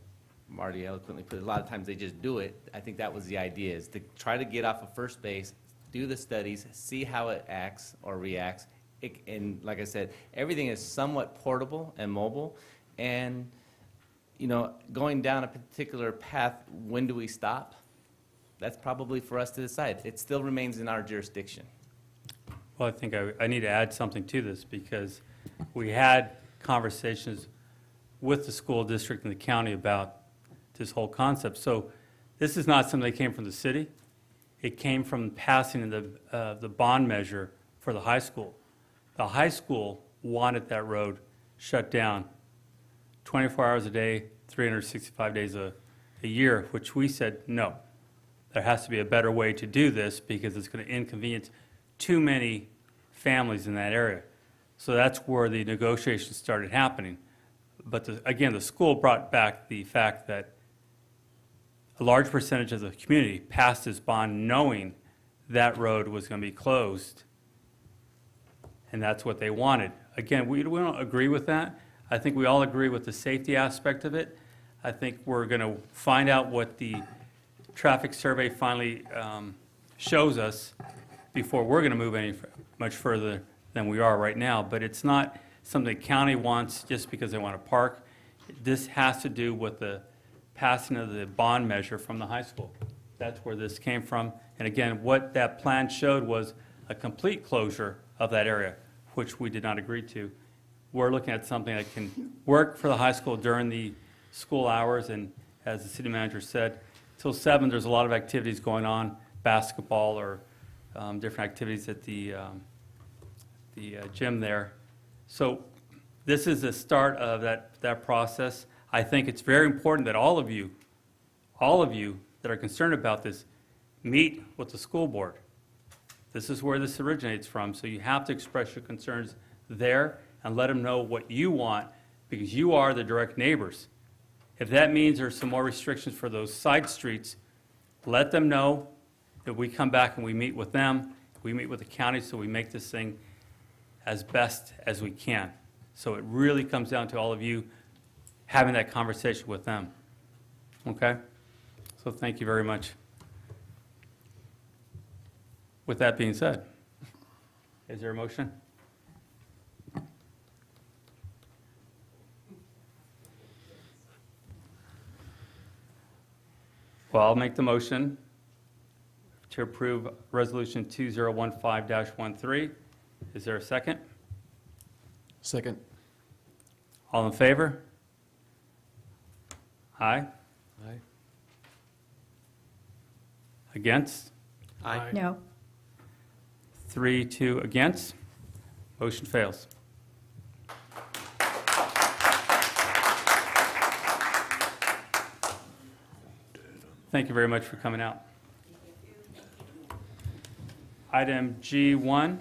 Marty eloquently put it, a lot of times they just do it. I think that was the idea, is to try to get off of first base, do the studies, see how it acts or reacts. And like I said, everything is somewhat portable and mobile. And, you know, going down a particular path, when do we stop? That's probably for us to decide. It still remains in our jurisdiction. Well, I think I need to add something to this, because we had conversations with the school district and the county about this whole concept. So this is not something that came from the city. It came from passing the bond measure for the high school. The high school wanted that road shut down 24 hours a day, 365 days a year, which we said, no. There has to be a better way to do this, because it's going to inconvenience too many families in that area. So that's where the negotiations started happening. But again, the school brought back the fact that a large percentage of the community passed this bond knowing that road was going to be closed, and that's what they wanted. Again, we don't agree with that. I think we all agree with the safety aspect of it. I think we're going to find out what the traffic survey finally shows us before we're going to move much further than we are right now. But it's not something the county wants just because they want to park. This has to do with the passing of the bond measure from the high school. That's where this came from. And again, what that plan showed was a complete closure of that area, which we did not agree to. We're looking at something that can work for the high school during the school hours, and as the city manager said, till 7 there's a lot of activities going on, basketball or different activities at the gym there. So this is the start of that process. I think it's very important that all of you that are concerned about this, meet with the school board. This is where this originates from, so you have to express your concerns there and let them know what you want, because you are the direct neighbors. If that means there's some more restrictions for those side streets, let them know that we come back and we meet with them, we meet with the county, so we make this thing as best as we can. So it really comes down to all of you having that conversation with them. Okay? So thank you very much. With that being said, is there a motion? Well, I'll make the motion to approve Resolution 2015-13. Is there a second? Second. All in favor? Aye. Aye. Against? Aye. No. 3-2 against. Motion fails. Thank you very much for coming out. Item G1,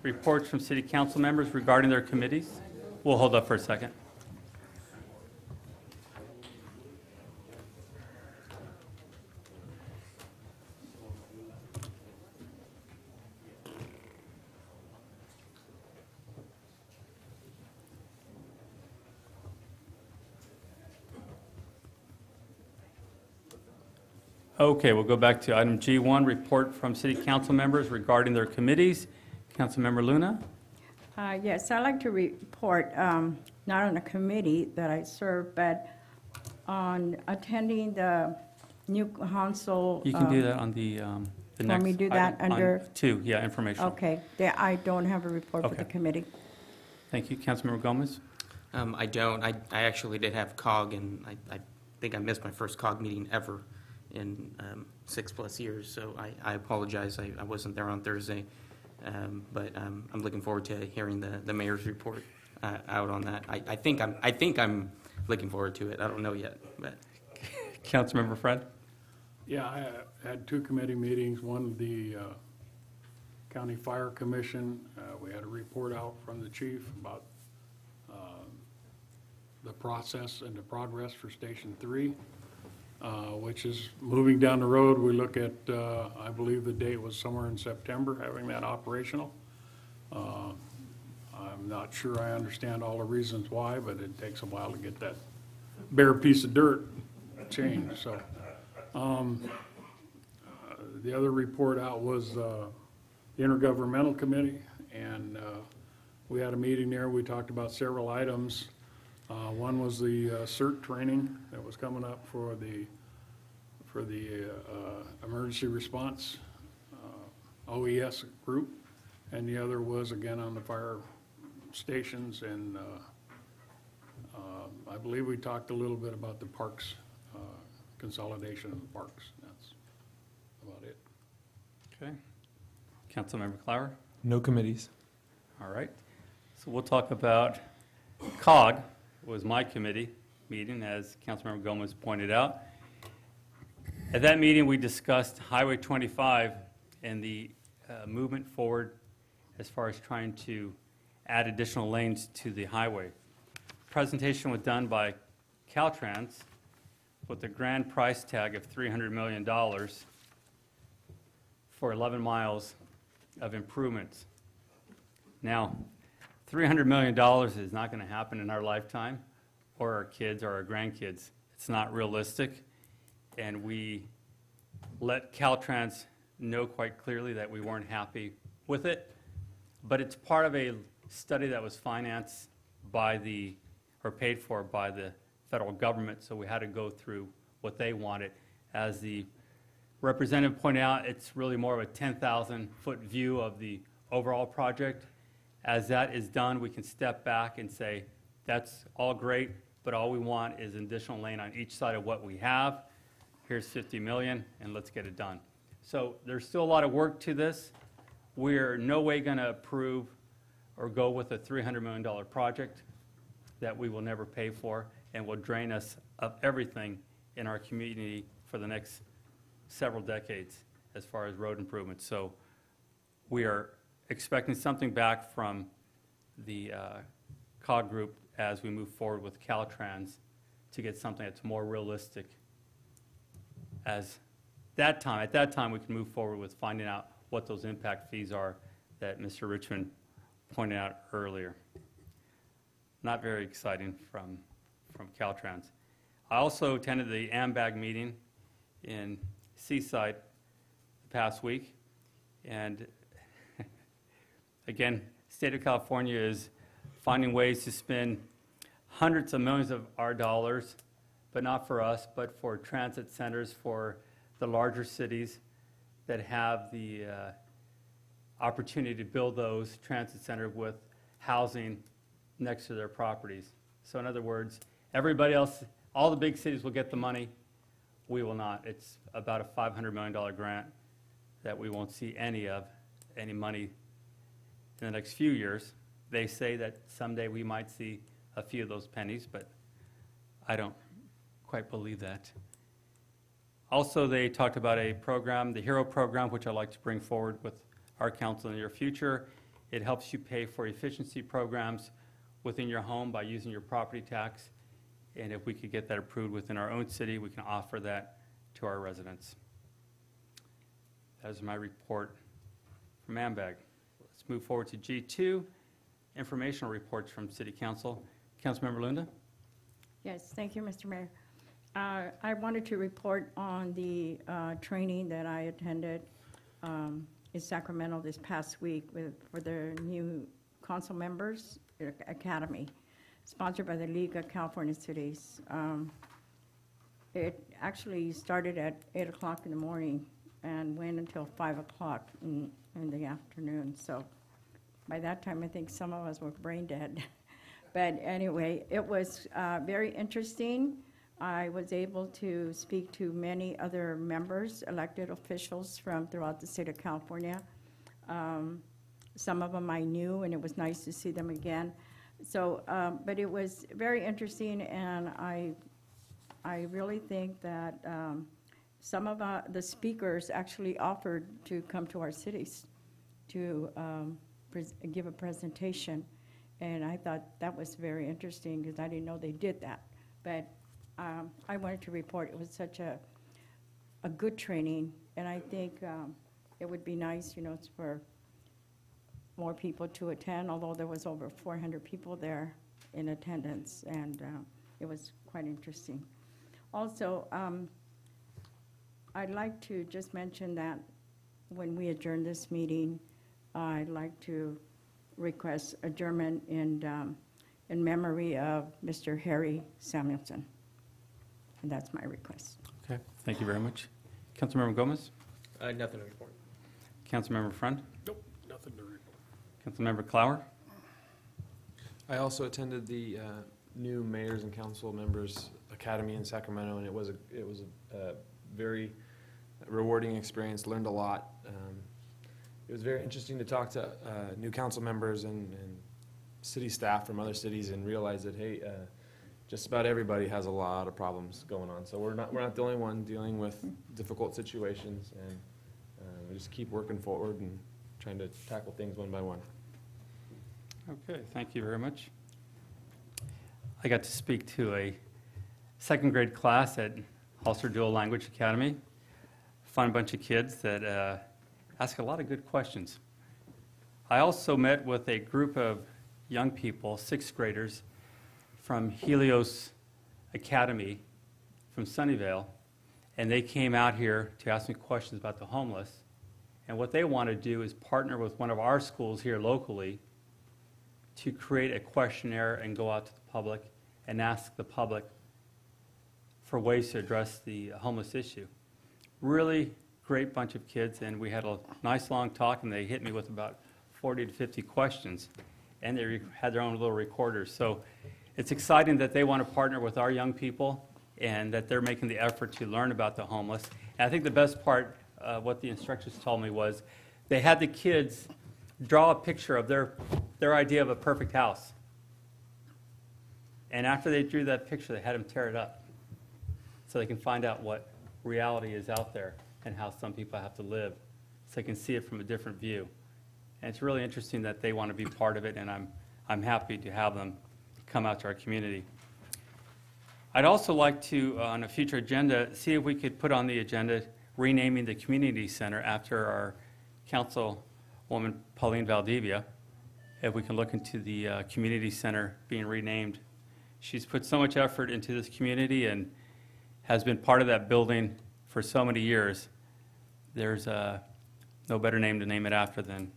reports from city council members regarding their committees. We'll hold up for a second. Okay, we'll go back to item G1, report from city council members regarding their committees. Councilmember Luna? Yes, I'd like to report, not on a committee that I serve, but on attending the new council. You can do that on the next. Want me to do that item on under? 2, yeah, information. Okay, I don't have a report for the Okay. committee. Thank you. Councilmember Gomez? I don't. I actually did have COG, and I think I missed my first COG meeting ever in 6+ years, so I apologize. I wasn't there on Thursday, but I'm looking forward to hearing the mayor's report out on that. I think I'm looking forward to it. I don't know yet, but. Councilmember Fred? Yeah, I had 2 committee meetings, one the County Fire Commission. We had a report out from the chief about the process and the progress for Station 3, which is moving down the road. We look at, I believe the date was somewhere in September, having that operational. I'm not sure I understand all the reasons why, but it takes a while to get that bare piece of dirt changed, so. The other report out was the Intergovernmental Committee, and we had a meeting there. We talked about several items. One was the CERT training that was coming up for the emergency response OES group, and the other was again on the fire stations, and I believe we talked a little bit about the parks, consolidation of the parks. That's about it. Okay. Councilmember Clower? No committees. All right. So we'll talk about COG, was my committee meeting, as Councilmember Gomez pointed out. At that meeting, we discussed Highway 25 and the movement forward as far as trying to add additional lanes to the highway. Presentation was done by Caltrans with a grand price tag of $300 million for 11 miles of improvements. Now, $300 million is not going to happen in our lifetime, or our kids or our grandkids. It's not realistic, and we let Caltrans know quite clearly that we weren't happy with it, but it's part of a study that was financed by or paid for by the federal government, so we had to go through what they wanted. As the representative pointed out, it's really more of a 10,000-foot view of the overall project. As that is done, we can step back and say, that's all great, but all we want is an additional lane on each side of what we have. Here's $50 million, and let's get it done. So there's still a lot of work to this. we're no way going to approve or go with a $300 million project that we will never pay for and will drain us of everything in our community for the next several decades as far as road improvements. So we are expecting something back from the COG group as we move forward with Caltrans to get something that's more realistic. At that time, we can move forward with finding out what those impact fees are that Mr. Richmond pointed out earlier. Not very exciting from Caltrans. I also attended the AMBAG meeting in Seaside the past week, and again, state of California is finding ways to spend hundreds of millions of our dollars, but not for us, but for transit centers for the larger cities that have the opportunity to build those transit centers with housing next to their properties. So in other words, everybody else, all the big cities will get the money, we will not. It's about a $500 million grant that we won't see any money in the next few years. They say that someday we might see a few of those pennies, but I don't quite believe that. Also, they talked about a program, the HERO program, which I'd like to bring forward with our council in the near future. It helps you pay for efficiency programs within your home by using your property tax. And if we could get that approved within our own city, we can offer that to our residents. That is my report from AMBAG. Let's move forward to G2, informational reports from City Council. Councilmember Lunda? Yes, thank you, Mr. Mayor. I wanted to report on the training that I attended in Sacramento this past week for the new council members academy, sponsored by the League of California Cities. It actually started at 8 o'clock in the morning and went until 5 o'clock in the afternoon. So by that time, I think some of us were brain dead. But anyway, it was very interesting. I was able to speak to many other members, elected officials from throughout the state of California. Some of them I knew, and it was nice to see them again. So, but it was very interesting, and I really think that some of the speakers actually offered to come to our cities to give a presentation. And I thought that was very interesting because I didn't know they did that. But I wanted to report it was such a good training, and I think it would be nice, you know, for more people to attend, although there was over 400 people there in attendance, and it was quite interesting. Also, I'd like to just mention that when we adjourn this meeting, I'd like to request adjournment in memory of Mr. Harry Samuelson. And that's my request. Okay, thank you very much. Councilmember Gomez? Nothing to report. Councilmember Friend? Nope, nothing to report. Councilmember Clower? I also attended the new mayors and council members academy in Sacramento, and it was a very rewarding experience. Learned a lot. It was very interesting to talk to new council members and city staff from other cities and realize that, hey, just about everybody has a lot of problems going on. So we're not the only one dealing with difficult situations, and we just keep working forward and trying to tackle things one by one. Okay, thank you very much. I got to speak to a second grade class at Hollister Dual Language Academy. Fun bunch of kids that ask a lot of good questions. I also met with a group of young people, sixth graders, from Helios Academy from Sunnyvale, and they came out here to ask me questions about the homeless. And what they want to do is partner with one of our schools here locally to create a questionnaire and go out to the public and ask the public for ways to address the homeless issue. Really great bunch of kids, and we had a nice long talk, and they hit me with about 40 to 50 questions, and they had their own little recorders. So it's exciting that they want to partner with our young people and that they're making the effort to learn about the homeless. And I think the best part, what the instructors told me was they had the kids draw a picture of their idea of a perfect house. And after they drew that picture, they had them tear it up so they can find out what reality is out there and how some people have to live, so they can see it from a different view. And it's really interesting that they want to be part of it, and I'm happy to have them come out to our community. I'd also like to, on a future agenda, see if we could put on the agenda renaming the community center after our councilwoman Pauline Valdivia, if we can look into the community center being renamed. She's put so much effort into this community and has been part of that building for so many years. There's no better name to name it after than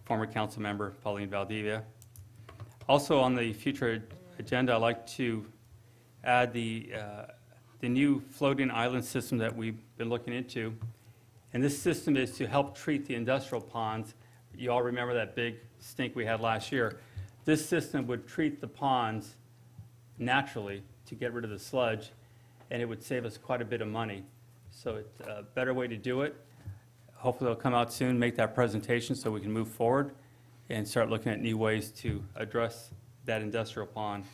former council member Pauline Valdivia. Also on the future agenda, I'd like to add the new floating island system that we've been looking into. And this system is to help treat the industrial ponds. You all remember that big stink we had last year. This system would treat the ponds naturally to get rid of the sludge, and it would save us quite a bit of money. So it's a better way to do it. Hopefully they'll come out soon, make that presentation so we can move forward and start looking at new ways to address that industrial pond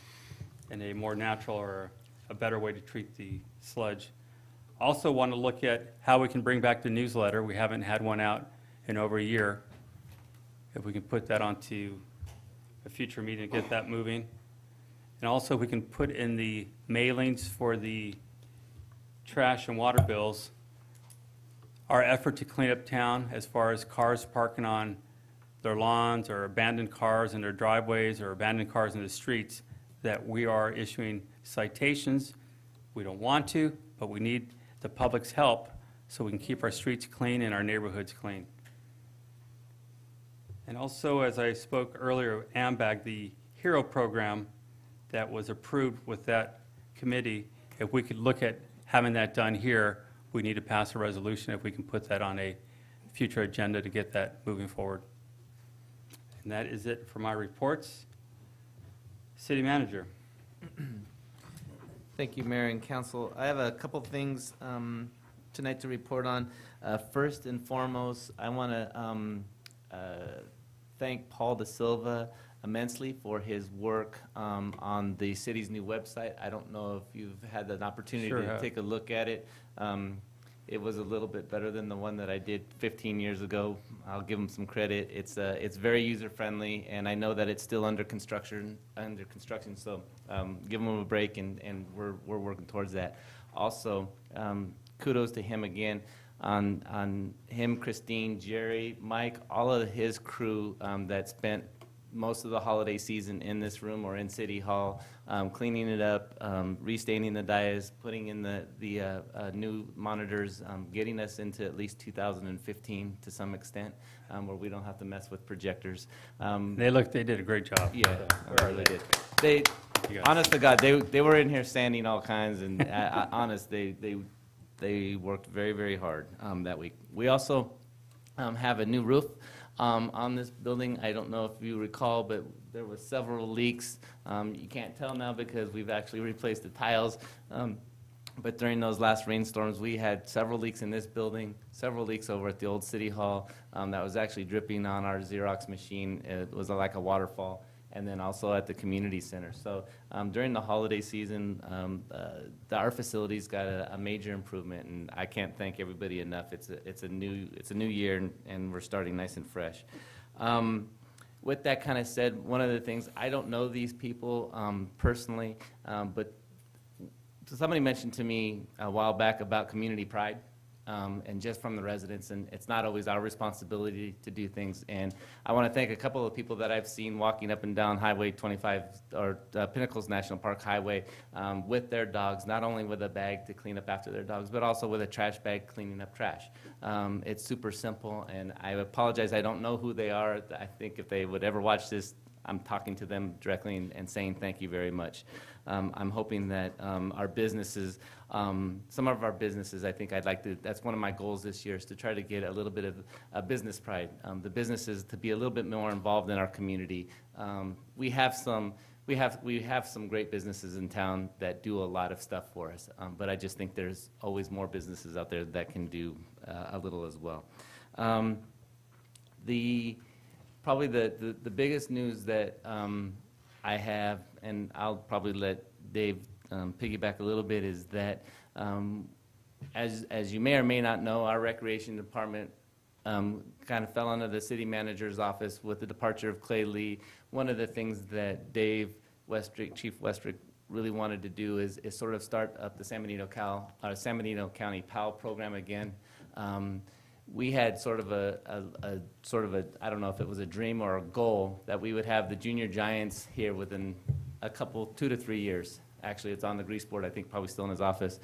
in a more natural or a better way to treat the sludge. Also want to look at how we can bring back the newsletter. We haven't had one out in over a year. If we can put that onto a future meeting and get that moving. And also we can put in the mailings for the trash and water bills, our effort to clean up town as far as cars parking on their lawns or abandoned cars in their driveways or abandoned cars in the streets, that we are issuing citations. We don't want to, but we need the public's help so we can keep our streets clean and our neighborhoods clean. And also, as I spoke earlier, AMBAG, the HERO program that was approved with that committee, if we could look at having that done here, we need to pass a resolution if we can put that on a future agenda to get that moving forward. And that is it for my reports. City Manager. Thank you, Mayor and Council. I have a couple things tonight to report on. First and foremost, I want to thank Paul Da Silva immensely for his work on the city's new website. I don't know if you've had an opportunity to take a look at it. It was a little bit better than the one that I did 15 years ago. I'll give him some credit. It's very user-friendly, and I know that it's still under construction. So give him a break, and we're working towards that. Also, kudos to him again on him, Christine, Jerry, Mike, all of his crew that spent most of the holiday season in this room or in City Hall, cleaning it up, restaining the dais, putting in the new monitors, getting us into at least 2015 to some extent, where we don't have to mess with projectors. They did a great job. Yeah, they really did. Honest to God, they were in here sanding all kinds, and honest, they worked very, very hard that week. We also have a new roof on this building. I don't know if you recall, but there were several leaks. You can't tell now because we've actually replaced the tiles. But during those last rainstorms, we had several leaks in this building, several leaks over at the old City Hall that was actually dripping on our Xerox machine. It was like a waterfall. And then also at the community center. So during the holiday season, our facilities got a major improvement, and I can't thank everybody enough. It's a new year, and we're starting nice and fresh. With that kind of said, one of the things, I don't know these people personally, but somebody mentioned to me a while back about community pride. And just from the residents, and it's not always our responsibility to do things. And I want to thank a couple of people that I've seen walking up and down Highway 25 or Pinnacles National Park Highway with their dogs, not only with a bag to clean up after their dogs, but also with a trash bag cleaning up trash. It's super simple, and I apologize, I don't know who they are. I think if they would ever watch this, I'm talking to them directly and saying thank you very much. I'm hoping that our businesses, some of our businesses, I think that's one of my goals this year, is to try to get a little bit of business pride. The businesses to be a little bit more involved in our community. We have some great businesses in town that do a lot of stuff for us, but I just think there's always more businesses out there that can do a little as well. Probably the biggest news that I have, and I'll probably let Dave piggyback a little bit, is that as you may or may not know, our recreation department kind of fell under the city manager's office with the departure of Clay Lee. One of the things that Dave Westrick, Chief Westrick, really wanted to do is sort of start up the San Benito County PAL program again. We had sort of a I don't know if it was a dream or a goal that we would have the junior giants here within a couple, 2 to 3 years. Actually, it's on the grease board, I think probably still in his office.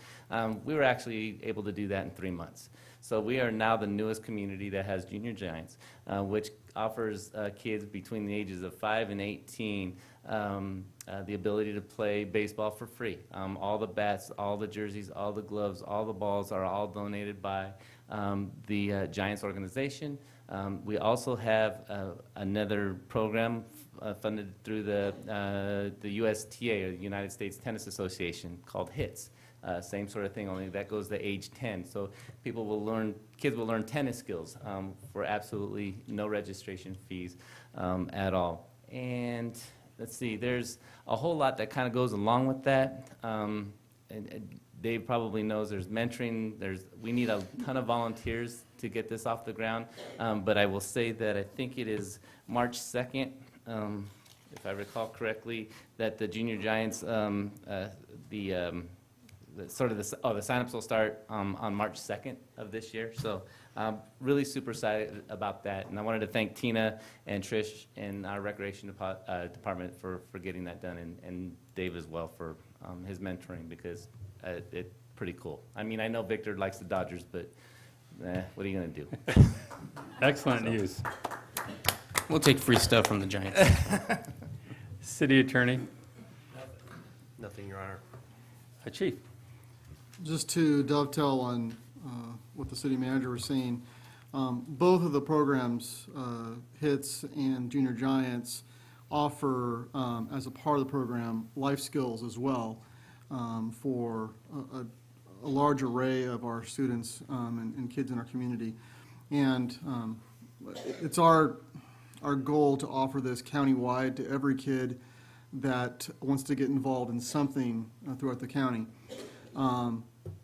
We were actually able to do that in 3 months. So we are now the newest community that has junior giants, which offers kids between the ages of 5 and 18 the ability to play baseball for free. All the bats, all the jerseys, all the gloves, all the balls are all donated by the Giants organization. We also have another program funded through the USTA, or United States Tennis Association, called HITS. Same sort of thing, only that goes to age 10. So people will learn, kids will learn tennis skills for absolutely no registration fees at all. And let's see, there's a whole lot that kind of goes along with that. And Dave probably knows there's mentoring, we need a ton of volunteers to get this off the ground. But I will say that I think it is March 2nd, if I recall correctly, that the Junior Giants, the signups will start on March 2nd of this year. So really super excited about that. And I wanted to thank Tina and Trish and our recreation department for getting that done, and Dave as well for his mentoring, because it's pretty cool. I mean, I know Victor likes the Dodgers, but what are you going to do? Excellent news. We'll take free stuff from the Giants. City Attorney. Nothing, Your Honor. Chief. Just to dovetail on what the city manager was saying, both of the programs, HITS and Junior Giants, offer, as a part of the program, life skills as well for a large array of our students and kids in our community. And it's our goal to offer this countywide to every kid that wants to get involved in something throughout the county.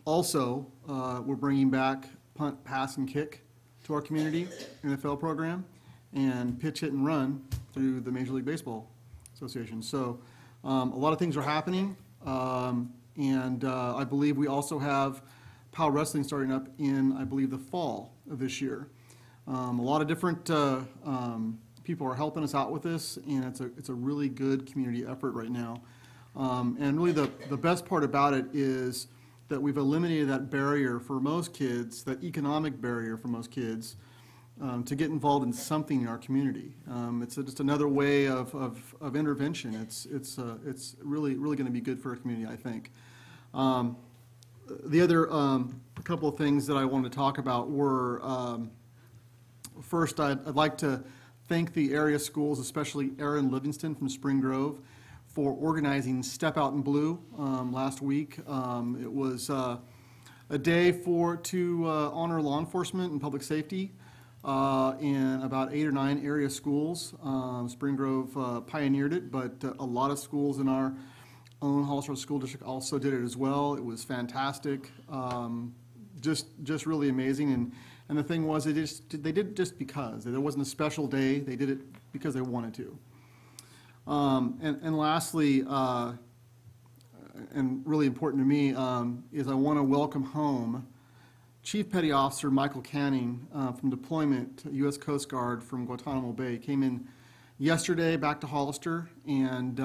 Also, we're bringing back punt, pass, and kick to our community NFL program, and pitch, hit, and run through the Major League Baseball Association. So a lot of things are happening, and I believe we also have PAL Wrestling starting up in, I believe, the fall of this year. A lot of different people are helping us out with this, and it's a really good community effort right now. And really the best part about it is that we've eliminated that barrier for most kids, that economic barrier for most kids, to get involved in something in our community. It's just another way of intervention. It's really going to be good for our community, I think. The other couple of things that I wanted to talk about were, first, I'd like to thank the area schools, especially Aaron Livingston from Spring Grove, for organizing Step Out in Blue last week. It was a day to honor law enforcement and public safety in about 8 or 9 area schools. Spring Grove pioneered it, but a lot of schools in our own Hollister School District also did it as well. It was fantastic, just really amazing. And the thing was, they did it just because. There wasn't a special day. They did it because they wanted to. And lastly, and really important to me, is I want to welcome home Chief Petty Officer Michael Canning from deployment, U.S. Coast Guard from Guantanamo Bay. Came in yesterday back to Hollister, and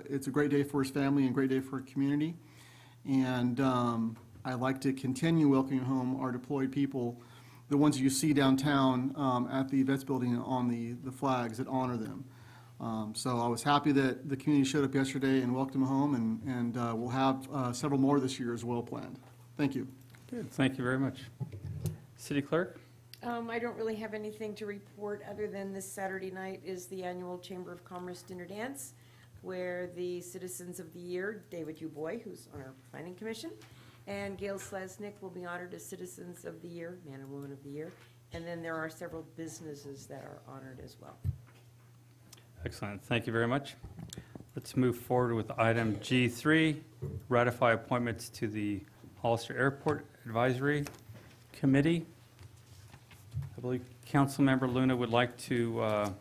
it's a great day for his family and a great day for our community. And I'd like to continue welcoming home our deployed people, the ones you see downtown at the Vets Building on the flags that honor them. So I was happy that the community showed up yesterday and welcomed them home, and we'll have several more this year as well planned. Thank you. Good, thank you very much. City Clerk? I don't really have anything to report other than this Saturday night is the annual Chamber of Commerce Dinner Dance, where the Citizens of the Year, David U. Boy, who's on our Planning Commission, and Gail Slesnick will be honored as Citizens of the Year, Man and Woman of the Year. And then there are several businesses that are honored as well. Excellent. Thank you very much. Let's move forward with item G3, ratify appointments to the Hollister Airport Advisory Committee. I believe Councilmember Luna would like to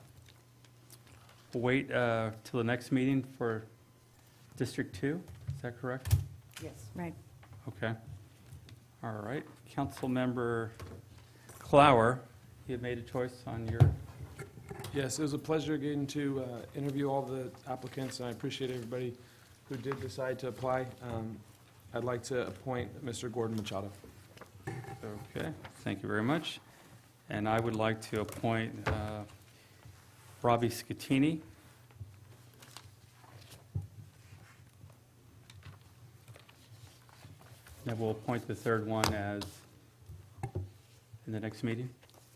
wait till the next meeting for District 2. Is that correct? Yes. Right. Okay. All right. Councilmember Clower, you have made a choice on your... Yes, it was a pleasure getting to interview all the applicants, and I appreciate everybody who did decide to apply. I'd like to appoint Mr. Gordon Machado. Okay, thank you very much. And I would like to appoint Robbie Scatini. Then we'll appoint the third one as in the next meeting.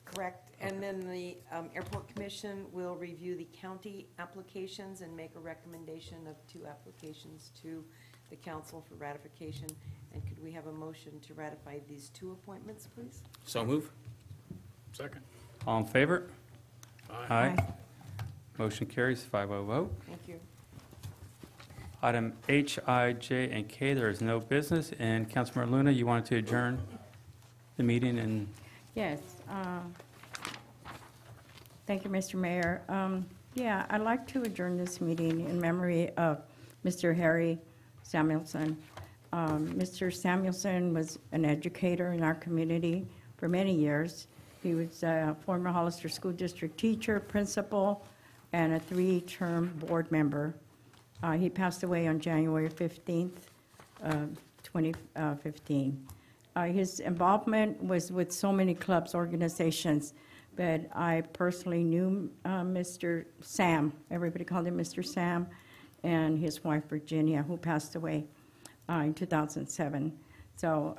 Correct. And then the Airport Commission will review the county applications and make a recommendation of 2 applications to the council for ratification. And could we have a motion to ratify these 2 appointments, please? So move. Second. All in favor? Aye. Motion carries 5-0 vote. Thank you. Item H, I, J, and K, there is no business. And Councilmember Luna, you wanted to adjourn the meeting and... Yes. Thank you, Mr. Mayor. Yeah, I'd like to adjourn this meeting in memory of Mr. Harry Samuelson. Mr. Samuelson was an educator in our community for many years. He was a former Hollister School District teacher, principal, and a 3-term board member. He passed away on January 15th, 2015. His involvement was with so many clubs, organizations, but I personally knew Mr. Sam. Everybody called him Mr. Sam, and his wife, Virginia, who passed away in 2007. So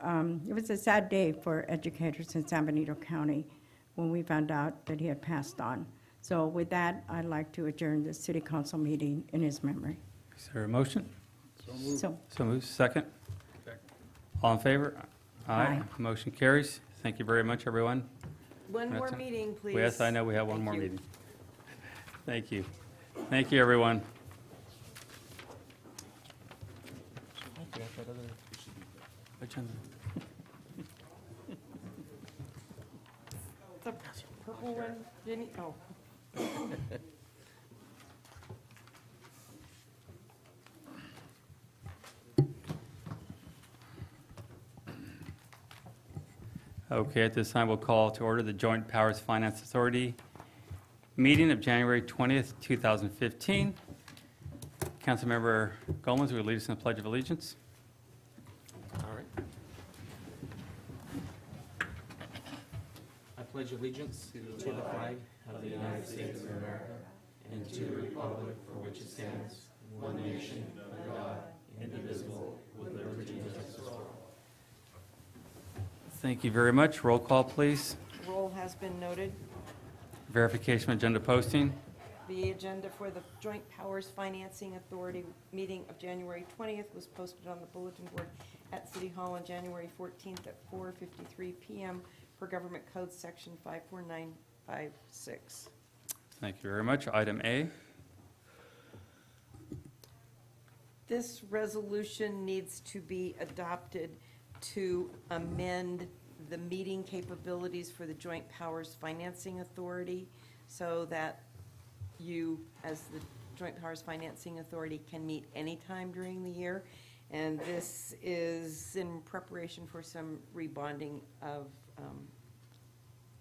it was a sad day for educators in San Benito County when we found out that he had passed on. So with that, I'd like to adjourn the city council meeting in his memory. Is there a motion? So moved. So moved. Second? Second. All in favor? Aye. Motion carries. Thank you very much, everyone. One more That's it. meeting, please. Yes, I know we have one Thank more you. meeting. Thank you. Thank you, everyone. The purple one, Jenny, oh. Okay, at this time, we'll call to order the Joint Powers Finance Authority meeting of January 20th, 2015. Councilmember Gomez will lead us in the Pledge of Allegiance. All right. I pledge allegiance to the flag of the United States of America and to the republic for which it stands, one nation, under God, indivisible, with liberty and justice for all. Thank you very much. Roll call, please. Roll has been noted. Verification of agenda posting. The agenda for the Joint Powers Financing Authority meeting of January 20th was posted on the bulletin board at City Hall on January 14th at 4:53 p.m. per Government Code Section 54956. Thank you very much. Item A. This resolution needs to be adopted to amend the meeting capabilities for the Joint Powers Financing Authority so that you, as the Joint Powers Financing Authority, can meet anytime during the year. And this is in preparation for some rebonding of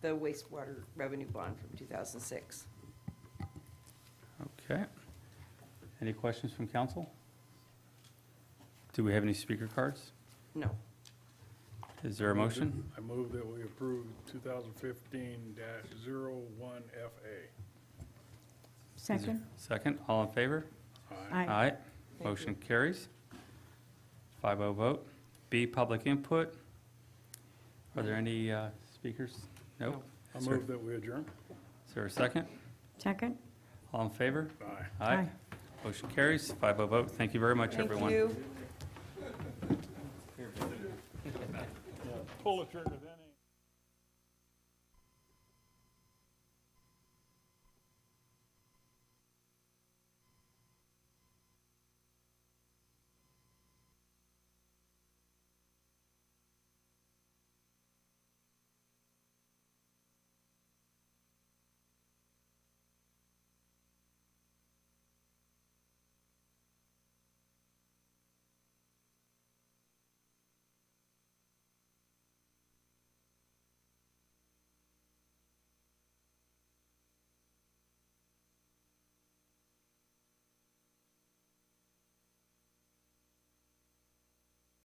the wastewater revenue bond from 2006. Okay. Any questions from council? Do we have any speaker cards? No. Is there a motion? I move that we approve 2015-01FA. Second? Second. All in favor? Aye. Aye. Motion carries. 5-0 vote. B, public input. Are there any speakers? Nope. I Is there- move that we adjourn. Is there a second? Second? All in favor? Aye. Aye. Motion carries. 5-0 vote. Thank you very much, everyone. Thank you. Pull the trigger then.